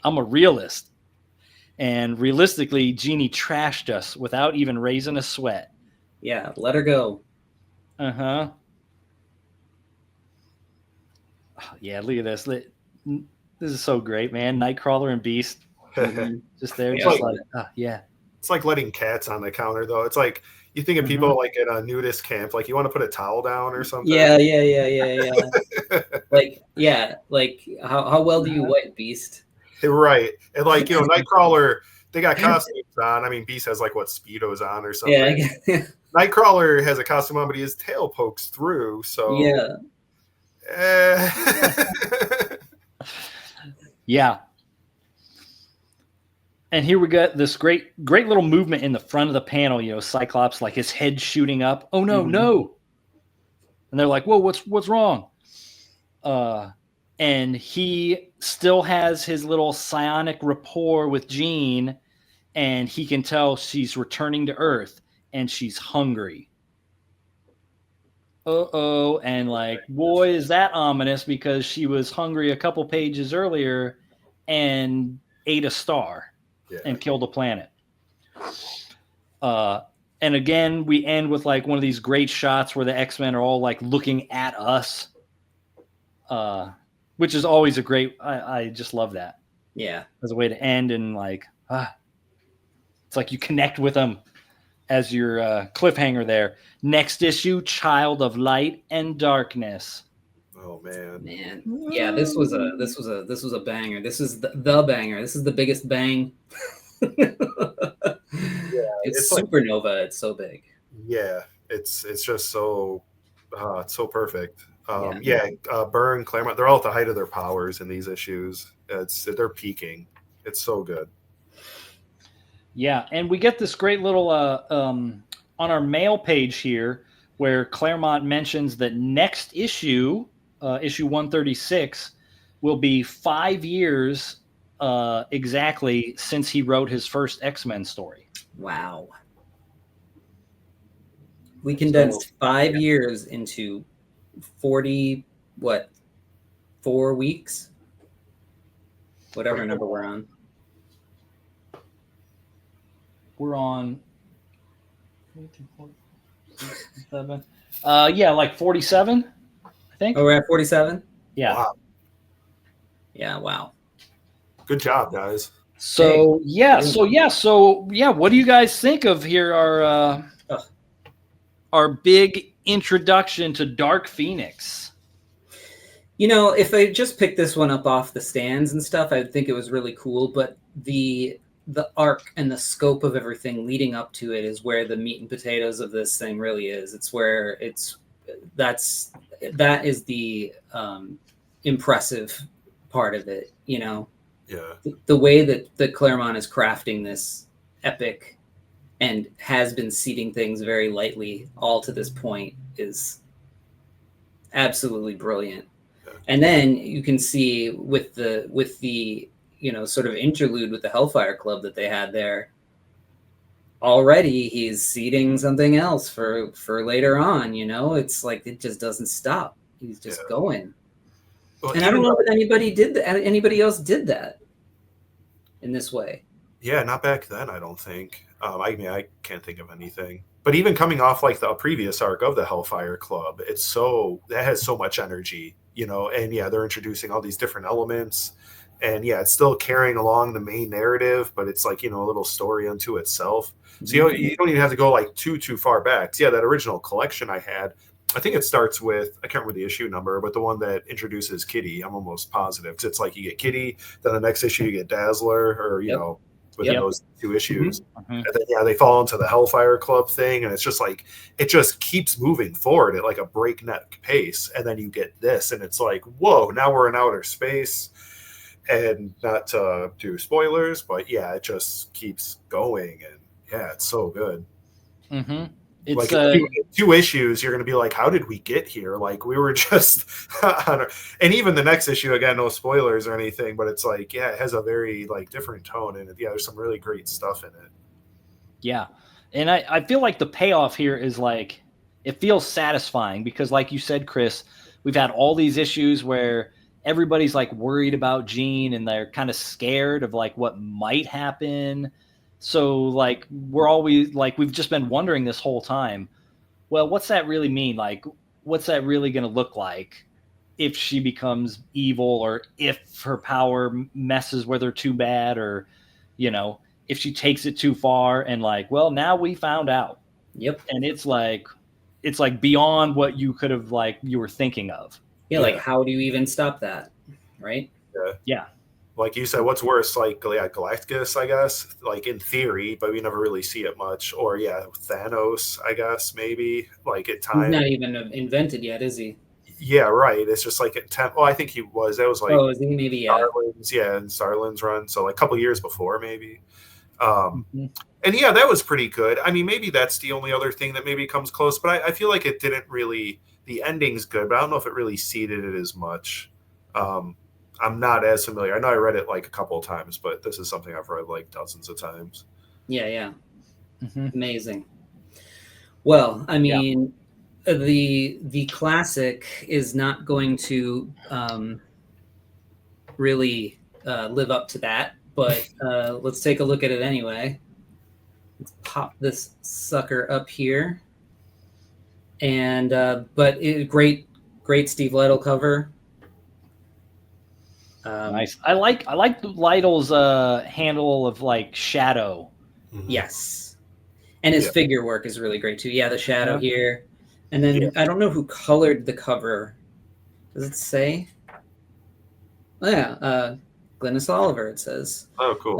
Speaker 3: I'm a realist. And realistically, Jeannie trashed us without even raising a sweat.
Speaker 2: Yeah, let her go.
Speaker 3: Uh-huh. Yeah, look at this. This is so great, man. Nightcrawler and Beast. Just there,
Speaker 2: Yeah.
Speaker 3: just like, yeah.
Speaker 4: It's like letting cats on the counter, though. It's like you think of people like at a nudist camp, like you want to put a towel down or something.
Speaker 2: Yeah. like how well do you wet, Beast?
Speaker 4: Right. And like, you know, Nightcrawler, they got costumes on. I mean, Beast has like what, Speedos on or something.
Speaker 2: Yeah.
Speaker 4: Nightcrawler has a costume on, but his tail pokes through. So
Speaker 2: yeah.
Speaker 3: Yeah. And here we got this great little movement in the front of the panel, you know, Cyclops, like his head shooting up. Oh no, no. And they're like, whoa, what's wrong? And he still has his little psionic rapport with Jean, and he can tell she's returning to Earth and she's hungry. Uh-oh. And like, boy, is that ominous, because she was hungry a couple pages earlier and ate a star. Yeah. And killed a planet. And again, we end with like one of these great shots where the X-Men are all like looking at us, which is always a great. I just love that.
Speaker 2: Yeah,
Speaker 3: as a way to end, and like, it's like you connect with them as your cliffhanger there. Next issue, Child of Light and Darkness.
Speaker 4: Oh man.
Speaker 2: Yeah, this was a banger. This is the banger. This is the biggest bang. It's supernova. Like, it's so big.
Speaker 4: Yeah, it's just so it's so perfect. Byrne, Claremont, they're all at the height of their powers in these issues. They're peaking. It's so good.
Speaker 3: Yeah, and we get this great little on our mail page here where Claremont mentions that next issue, issue 136, will be 5 years exactly since he wrote his first X-Men story.
Speaker 2: Wow. We condensed 5 years into 4 weeks? Whatever number we're on.
Speaker 3: We're on 7. Like 47, I think.
Speaker 2: Oh, we're at 47?
Speaker 3: Yeah.
Speaker 4: Wow.
Speaker 2: Yeah, wow.
Speaker 4: Good job, guys.
Speaker 3: So what do you guys think of here our big introduction to Dark Pheonix?
Speaker 2: You know, if I just picked this one up off the stands and stuff, I'd think it was really cool, but the arc and the scope of everything leading up to it is where the meat and potatoes of this thing really is. It's where that is the impressive part of it, you know.
Speaker 4: Yeah.
Speaker 2: The way that Claremont is crafting this epic and has been seeding things very lightly all to this point is absolutely brilliant. Yeah. And then you can see with the you know, sort of interlude with the Hellfire Club that they had there, already he's seeding something else for later on, you know. It's like it just doesn't stop. He's just going. Well, and I don't know if anybody else did that in this way.
Speaker 4: Yeah, not back then, I don't think. I can't think of anything. But even coming off like the previous arc of the Hellfire Club, that has so much energy, you know. And yeah, they're introducing all these different elements. And yeah, it's still carrying along the main narrative, but it's like, you know, a little story unto itself. So you don't even have to go like too far back. So yeah, that original collection I had, I think it starts with, I can't remember the issue number, but the one that introduces Kitty, I'm almost positive. Because it's like you get Kitty, then the next issue you get Dazzler, or, you know, within those 2 issues. And then, yeah, they fall into the Hellfire Club thing, and it's just like, it just keeps moving forward at like a breakneck pace. And then you get this, and it's like, whoa, now we're in outer space. And not to do spoilers, but yeah, it just keeps going, and yeah, it's so good.
Speaker 3: It's
Speaker 4: like 2 issues, you're going to be like, how did we get here? Like we were just, and even the next issue, again, no spoilers or anything, but it's like, yeah, it has a very like different tone, and yeah, there's some really great stuff in it.
Speaker 3: Yeah, and I feel like the payoff here is like, it feels satisfying because, like you said, Chris, we've had all these issues where everybody's like worried about Jean and they're kind of scared of like what might happen. So like we're always like, we've just been wondering this whole time, well, what's that really mean? Like, what's that really going to look like if she becomes evil, or if her power messes with her too bad, or, you know, if she takes it too far, and like, well, now we found out.
Speaker 2: Yep.
Speaker 3: And it's like beyond what you could have, like, you were thinking of.
Speaker 2: Yeah, like how do you even stop that? Right?
Speaker 3: Yeah.
Speaker 4: Like you said, what's worse, like Galactus, I guess, like in theory, but we never really see it much. Or Thanos, I guess, maybe, like at times.
Speaker 2: He's not even invented yet, is he?
Speaker 4: Yeah, right. It's just like at 10. Well, I think he was. That was like
Speaker 2: is he maybe?
Speaker 4: Starlin's, and Starlin's run. So like a couple years before, maybe.
Speaker 3: Mm-hmm.
Speaker 4: And yeah, that was pretty good. I mean, maybe that's the only other thing that maybe comes close, but I feel like it didn't really. The ending's good, but I don't know if it really seeded it as much. I'm not as familiar. I know I read it like a couple of times, but this is something I've read like dozens of times.
Speaker 2: Yeah.
Speaker 3: Mm-hmm.
Speaker 2: Amazing. Well, I mean, the classic is not going to really live up to that, but let's take a look at it anyway. Let's pop this sucker up here, and but great Steve Lytle cover.
Speaker 3: Nice. I like Lytle's handle of like shadow.
Speaker 4: Mm-hmm.
Speaker 2: Yes, and his figure work is really great too. Yeah, the shadow here, and then I don't know who colored the cover. Does it say? Oh, yeah, Glynis Oliver. It says.
Speaker 4: Oh, cool.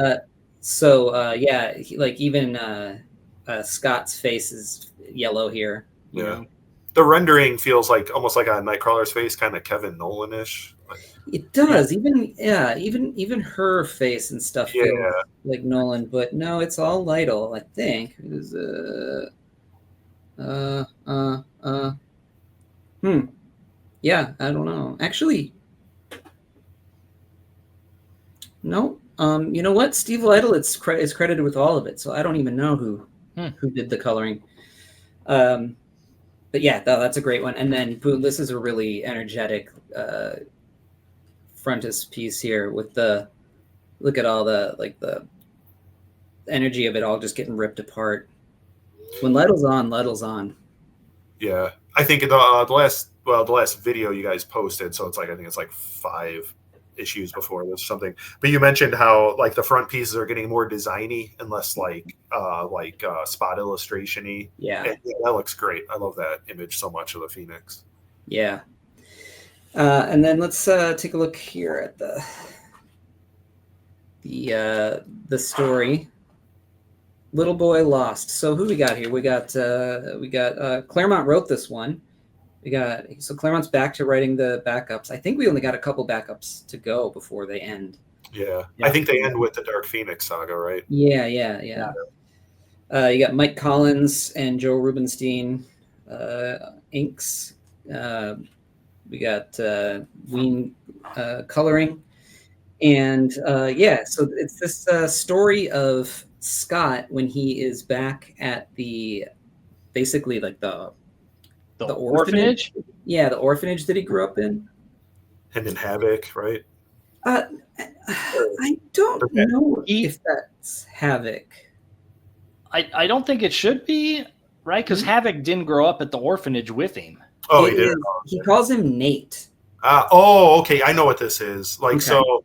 Speaker 2: Even Scott's face is yellow here. You know?
Speaker 4: The rendering feels like almost like a Nightcrawler's face, kind of Kevin Nolan-ish.
Speaker 2: It does. Even her face and stuff feels like Nolan, but no, it's all Lytle, I think. It was yeah, I don't know. Actually, no. You know what? Steve Lytle is credited with all of it, so I don't even know who did the coloring. But yeah, that's a great one. And then boom, this is a really energetic frontispiece here with look at all the energy of it all just getting ripped apart. When Lytle's on.
Speaker 4: Yeah, I think the last video you guys posted, so I think it's like 5 issues before this or something. But you mentioned how like the front pieces are getting more designy and less like spot illustration-y.
Speaker 2: Yeah.
Speaker 4: And that looks great. I love that image so much of the Phoenix.
Speaker 2: Yeah. And then let's take a look here at the story. Little Boy Lost. So who we got here? We got Claremont wrote this one. So Claremont's back to writing the backups. I think we only got a couple backups to go before they end.
Speaker 4: Yeah. I think they end with the Dark Pheonix saga, right?
Speaker 2: Yeah. You got Mike Collins and Joe Rubenstein inks. We got Ween coloring. And so it's this story of Scott when he is back at basically like the orphanage. Yeah, the orphanage that he grew up in.
Speaker 4: And then Havoc, right?
Speaker 2: I don't know if that's Havoc.
Speaker 3: I don't think it should be, right? Because Havoc didn't grow up at the orphanage with him.
Speaker 4: Oh, he did.
Speaker 2: He calls him Nate.
Speaker 4: Okay. I know what this is. Like,
Speaker 2: okay.
Speaker 4: So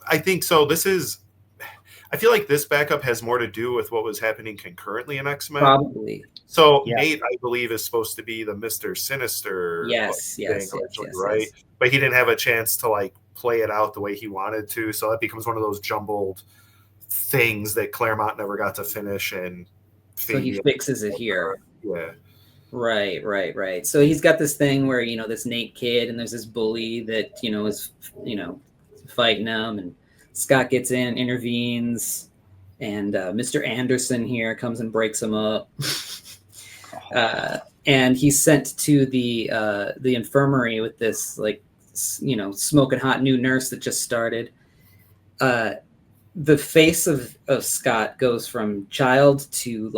Speaker 4: I think so. I feel like this backup has more to do with what was happening concurrently in X-Men.
Speaker 2: Probably.
Speaker 4: So Nate, I believe, is supposed to be the Mr. Sinister.
Speaker 2: Yes,
Speaker 4: right? Yes. But he didn't have a chance to like play it out the way he wanted to. So that becomes one of those jumbled things that Claremont never got to finish. And
Speaker 2: so he fixes it here.
Speaker 4: Yeah.
Speaker 2: Right. So he's got this thing where, this Nate kid and there's this bully that, is, fighting him, and Scott gets in, intervenes, and Mr. Anderson here comes and breaks him up. And he's sent to the infirmary with this, like, smoking hot new nurse that just started. The face of Scott goes from child to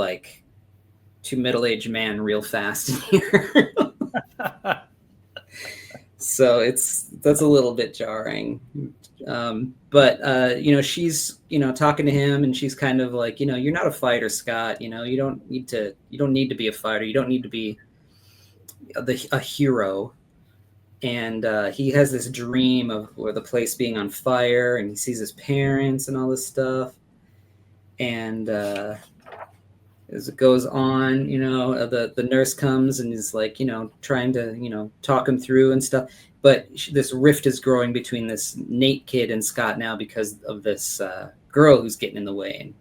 Speaker 2: middle-aged man real fast in here. So that's a little bit jarring. But you know, she's, you know, talking to him, and she's kind of like, you know, you're not a fighter, Scott. You know, you don't need to be a fighter. You don't need to be a hero. And he has this dream of where the place being on fire, and he sees his parents and all this stuff. And as it goes on, you know, the nurse comes and is like, you know, trying to, you know, talk him through and stuff. But this rift is growing between this Nate kid and Scott now because of this girl who's getting in the way,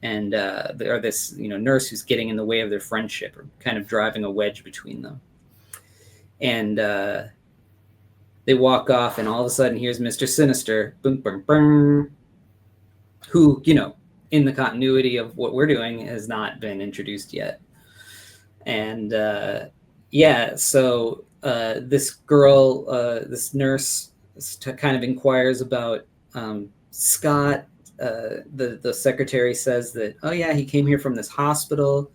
Speaker 2: and or this, you know, nurse who's getting in the way of their friendship, or kind of driving a wedge between them. And they walk off, and all of a sudden, here's Mr. Sinister, boom, boom, boom, who, you know, in the continuity of what we're doing, has not been introduced yet. And yeah, so this girl, this nurse, kind of inquires about Scott. The secretary says that, oh yeah, he came here from this hospital.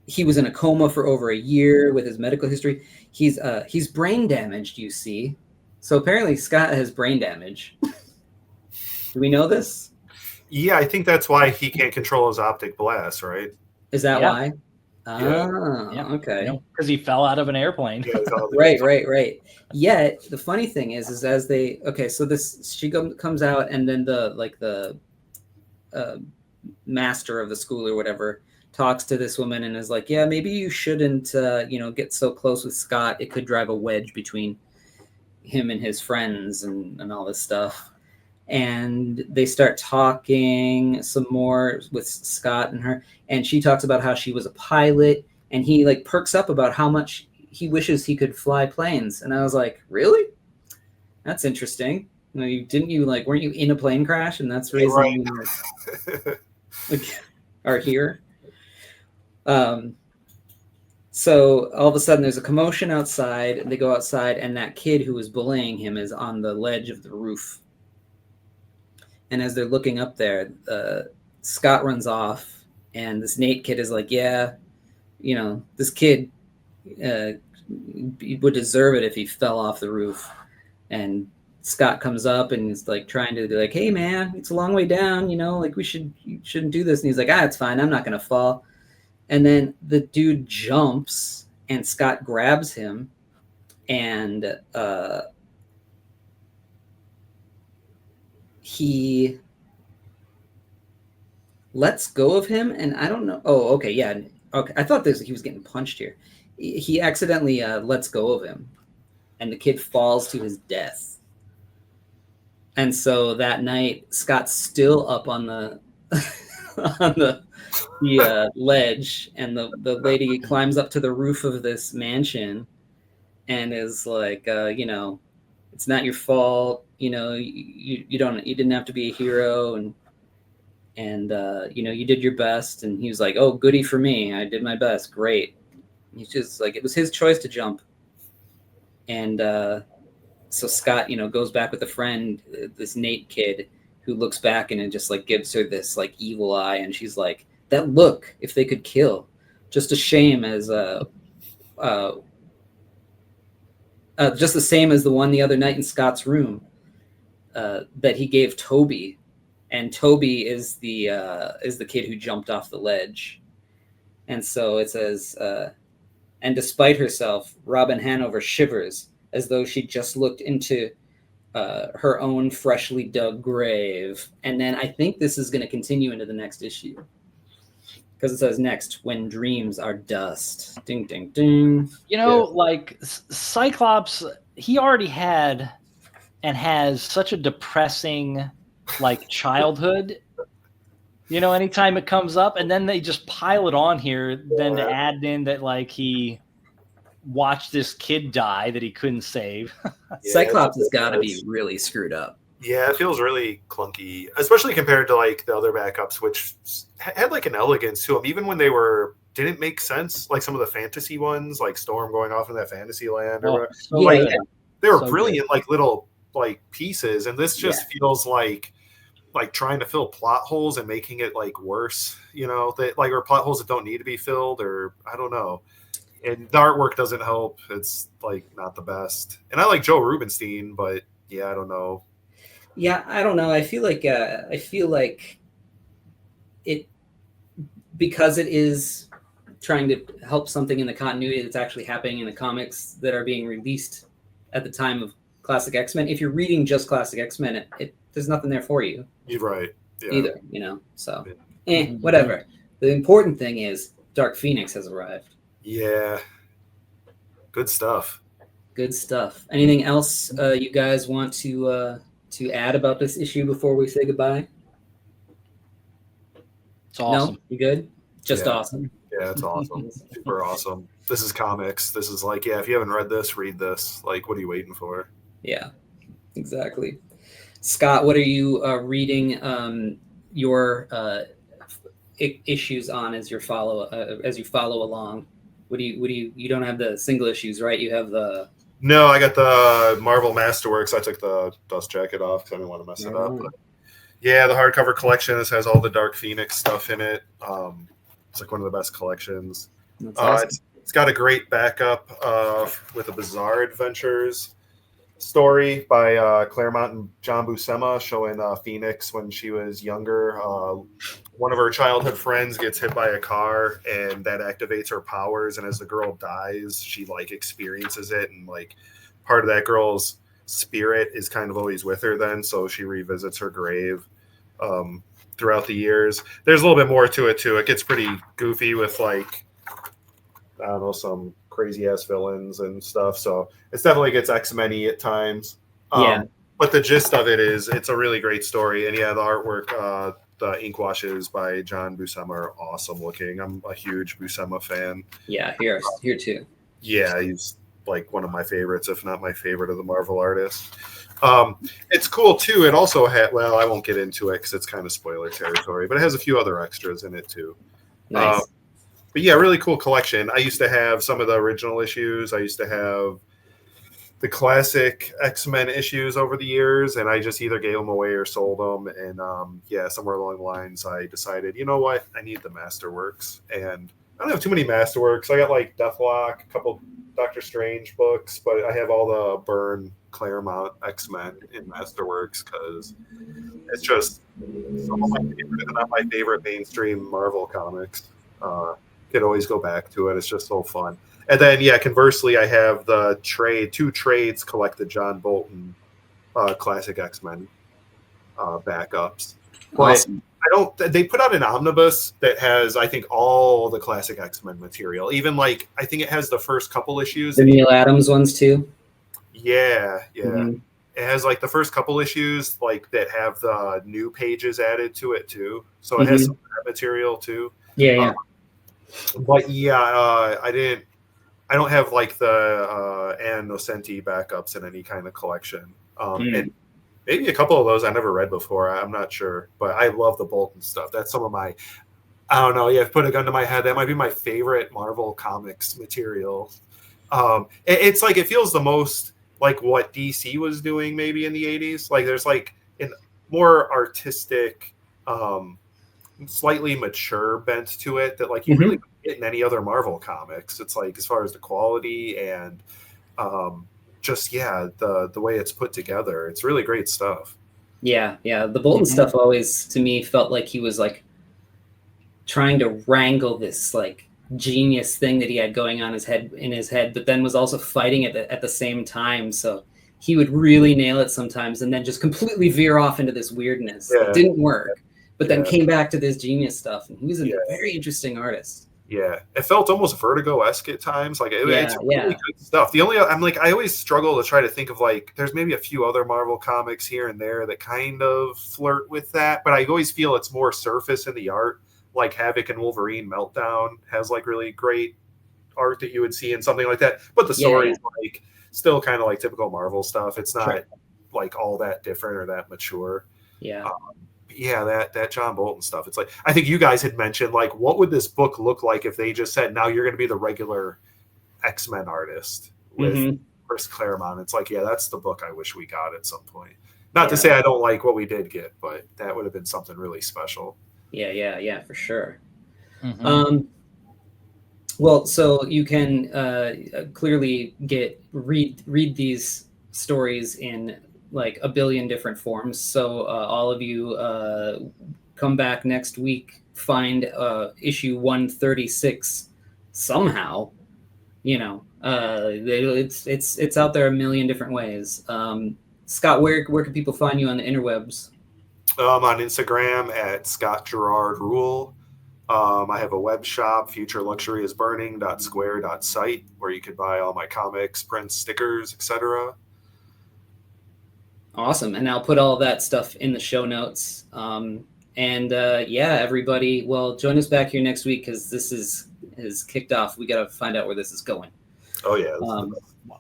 Speaker 2: He was in a coma for over a year with his medical history. He's brain damaged, you see. So apparently Scott has brain damage. Do we know this?
Speaker 4: Yeah, I think that's why he can't control his optic blast, right?
Speaker 2: Is that why?
Speaker 4: Yeah.
Speaker 2: Okay.
Speaker 3: Because he fell out of an airplane.
Speaker 4: Yeah,
Speaker 2: Right. Yet the funny thing is as they, so this, she comes out, and then the master of the school or whatever talks to this woman and is like, yeah, maybe you shouldn't, get so close with Scott. It could drive a wedge between him and his friends and all this stuff. And they start talking some more with Scott and her, and she talks about how she was a pilot, and he like perks up about how much he wishes he could fly planes. And I was like, really? That's interesting. Weren't you in a plane crash, and that's the reason you are here? So all of a sudden there's a commotion outside, and they go outside, and that kid who was bullying him is on the ledge of the roof. And as they're looking up there, Scott runs off, and this Nate kid is like, yeah, this kid would deserve it if he fell off the roof. And Scott comes up and is like trying to be like, hey man, it's a long way down, you shouldn't do this. And he's like, it's fine, I'm not gonna fall. And then the dude jumps, and Scott grabs him, and he lets go of him. And I don't know. Oh, okay, yeah. Okay, I thought he was getting punched here. He accidentally lets go of him, and the kid falls to his death. And so that night, Scott's still up on the on the ledge, and the lady climbs up to the roof of this mansion and is like, it's not your fault, you didn't have to be a hero, and you did your best. And he was like, oh, goody for me, I did my best, great. He's just like, it was his choice to jump. And so Scott goes back with a friend, this Nate kid, who looks back and it just like gives her this like evil eye, and she's like, that look, if they could kill, just a shame as just the same as the one the other night in Scott's room that he gave Toby. And Toby is the kid who jumped off the ledge. And so it says, and despite herself, Robin Hanover shivers as though she just looked into her own freshly dug grave. And then I think this is going to continue into the next issue, because it says next, when dreams are dust. Ding, ding, ding.
Speaker 3: Like Cyclops, he already had and has such a depressing like childhood. Anytime it comes up, and then they just pile it on here, then to add in that like he watched this kid die that he couldn't save.
Speaker 2: Cyclops has got to be really screwed up.
Speaker 4: Yeah, it feels really clunky, especially compared to like the other backups, which had like an elegance to them, even when they didn't make sense. Like some of the fantasy ones, like Storm going off in that fantasy land, or they were brilliant, good. Like little like pieces. And this just feels like trying to fill plot holes and making it like worse, that like, or plot holes that don't need to be filled, or I don't know. and the artwork doesn't help. It's like not the best. And I like Joe Rubenstein, but yeah, I don't know.
Speaker 2: Yeah, I don't know. I feel like it, because it is trying to help something in the continuity that's actually happening in the comics that are being released at the time of Classic X-Men. If you're reading just Classic X-Men, there's nothing there for you.
Speaker 4: You're right. Yeah.
Speaker 2: Either, you know. So, whatever. The important thing is Dark Pheonix has arrived.
Speaker 4: Yeah. Good stuff.
Speaker 2: Good stuff. Anything else you guys want to add about this issue before we say goodbye?
Speaker 3: It's awesome.
Speaker 2: No? You good? Just awesome.
Speaker 4: Yeah, it's awesome. Super awesome. This is comics. This is like, if you haven't read this, read this. Like, what are you waiting for?
Speaker 2: Yeah, exactly. Scott, what are you reading your issues on as you follow along? What do you don't have the single issues, right? You have the...
Speaker 4: No, I got the Marvel Masterworks. I took the dust jacket off because I didn't want to mess it up. But yeah, the hardcover collection. This has all the Dark Pheonix stuff in it. It's like one of the best collections.
Speaker 2: Awesome.
Speaker 4: It's got a great backup with a Bizarre Adventures story by Claremont and John Buscema showing Phoenix when she was younger. One of her childhood friends gets hit by a car and that activates her powers, and as the girl dies, she like experiences it, and like part of that girl's spirit is kind of always with her then, so she revisits her grave throughout the years. There's a little bit more to it too. It gets pretty goofy with like, I don't know, some crazy ass villains and stuff. So it's definitely gets X-Men-y at times. But the gist of it is it's a really great story. And yeah, the artwork, the ink washes by John Buscema are awesome looking. I'm a huge Buscema fan.
Speaker 2: Yeah, here too.
Speaker 4: Yeah, he's like one of my favorites, if not my favorite of the Marvel artists. It's cool too. It also had, well, I won't get into it because it's kind of spoiler territory, but it has a few other extras in it too.
Speaker 2: Nice.
Speaker 4: But yeah, really cool collection. I used to have some of the original issues. I used to have the classic X-Men issues over the years, and I just either gave them away or sold them. And somewhere along the lines, I decided, you know what? I need the Masterworks. And I don't have too many Masterworks. I got like Deathlock, a couple Doctor Strange books, but I have all the Byrne, Claremont X-Men in Masterworks because it's just some of my favorite, if not my favorite mainstream Marvel comics. Could always go back to it. It's just so fun. And then, conversely, I have the two trades collected John Bolton classic X-Men backups.
Speaker 2: Awesome.
Speaker 4: They put out an omnibus that has, I think, all the classic X-Men material. Even like, I think it has the first couple issues.
Speaker 2: The Neil Adams ones too?
Speaker 4: Yeah.
Speaker 2: Mm-hmm.
Speaker 4: It has like the first couple issues like that have the new pages added to it too. So it has some of that material too.
Speaker 2: Yeah.
Speaker 4: But I don't have like the Ann Nocenti backups in any kind of collection. And maybe a couple of those I never read before. I'm not sure, but I love the Bolton stuff. That's some of my, I don't know. Yeah, put a gun to my head. That might be my favorite Marvel Comics material. It's like, it feels the most like what DC was doing maybe in the 80s. Like there's like a more artistic, slightly mature bent to it that like you really don't get in any other Marvel comics. It's like as far as the quality and the way it's put together, it's really great stuff. Yeah.
Speaker 2: The Bolton stuff always to me felt like he was like trying to wrangle this like genius thing that he had going on in his head, but then was also fighting it at the same time. So he would really nail it sometimes and then just completely veer off into this weirdness. It didn't work. But then came back to this genius stuff, and he was a very interesting artist. Yeah,
Speaker 4: it felt almost Vertigo-esque at times. Like it's really good stuff. I always struggle to try to think of like, there's maybe a few other Marvel comics here and there that kind of flirt with that, but I always feel it's more surface in the art. Like Havoc and Wolverine Meltdown has like really great art that you would see in something like that, but the story is like still kind of like typical Marvel stuff. It's not like all that different or that mature. That John Bolton stuff. It's like, I think you guys had mentioned, like, what would this book look like if they just said, now you're going to be the regular X-Men artist with Chris Claremont. It's like, that's the book I wish we got at some point. Not to say I don't like what we did get, but that would have been something really special.
Speaker 2: Yeah, for sure. Well, so you can clearly read these stories in like a billion different forms. So all of you come back next week, find issue 136 somehow. You know, it's out there a million different ways. Scott, where can people find you on the interwebs?
Speaker 4: On Instagram at Scott Gerard Ruhl. I have a web shop, futureluxuryisburning.square.site, where you can buy all my comics, prints, stickers, etc.
Speaker 2: Awesome. And I'll put all that stuff in the show notes. Yeah, everybody, well, join us back here next week because this is kicked off. We got to find out where this is going.
Speaker 4: Oh, yeah.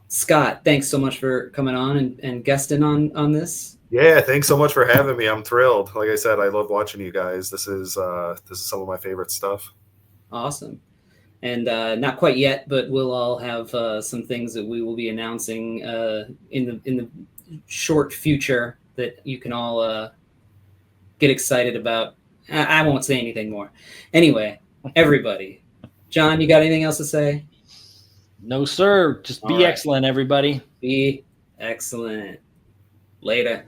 Speaker 2: Scott, thanks so much for coming on and guesting on this.
Speaker 4: Yeah, thanks so much for having me. I'm thrilled. Like I said, I love watching you guys. This is some of my favorite stuff.
Speaker 2: Awesome. And not quite yet, but we'll all have some things that we will be announcing in the short future that you can all get excited about. I won't say anything more. Anyway, everybody. John, you got anything else to say?
Speaker 3: No, sir. Just be excellent, everybody.
Speaker 2: Be excellent. Later.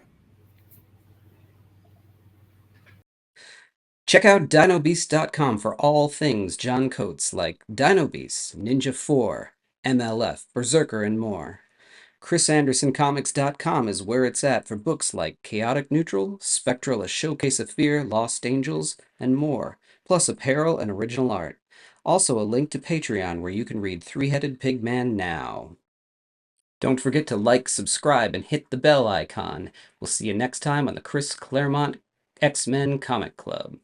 Speaker 1: Check out dinobeast.com for all things John Coates like Dino Beast, Ninja 4, M.L.F, Berserker, and more. ChrisAndersonComics.com is where it's at for books like Chaotic Neutral, Spectral, A Showcase of Fear, Lost Angels, and more, plus apparel and original art. Also a link to Patreon where you can read Three-Headed Pigman now. Don't forget to like, subscribe, and hit the bell icon. We'll see you next time on the Chris Claremont X-Men Comic Club.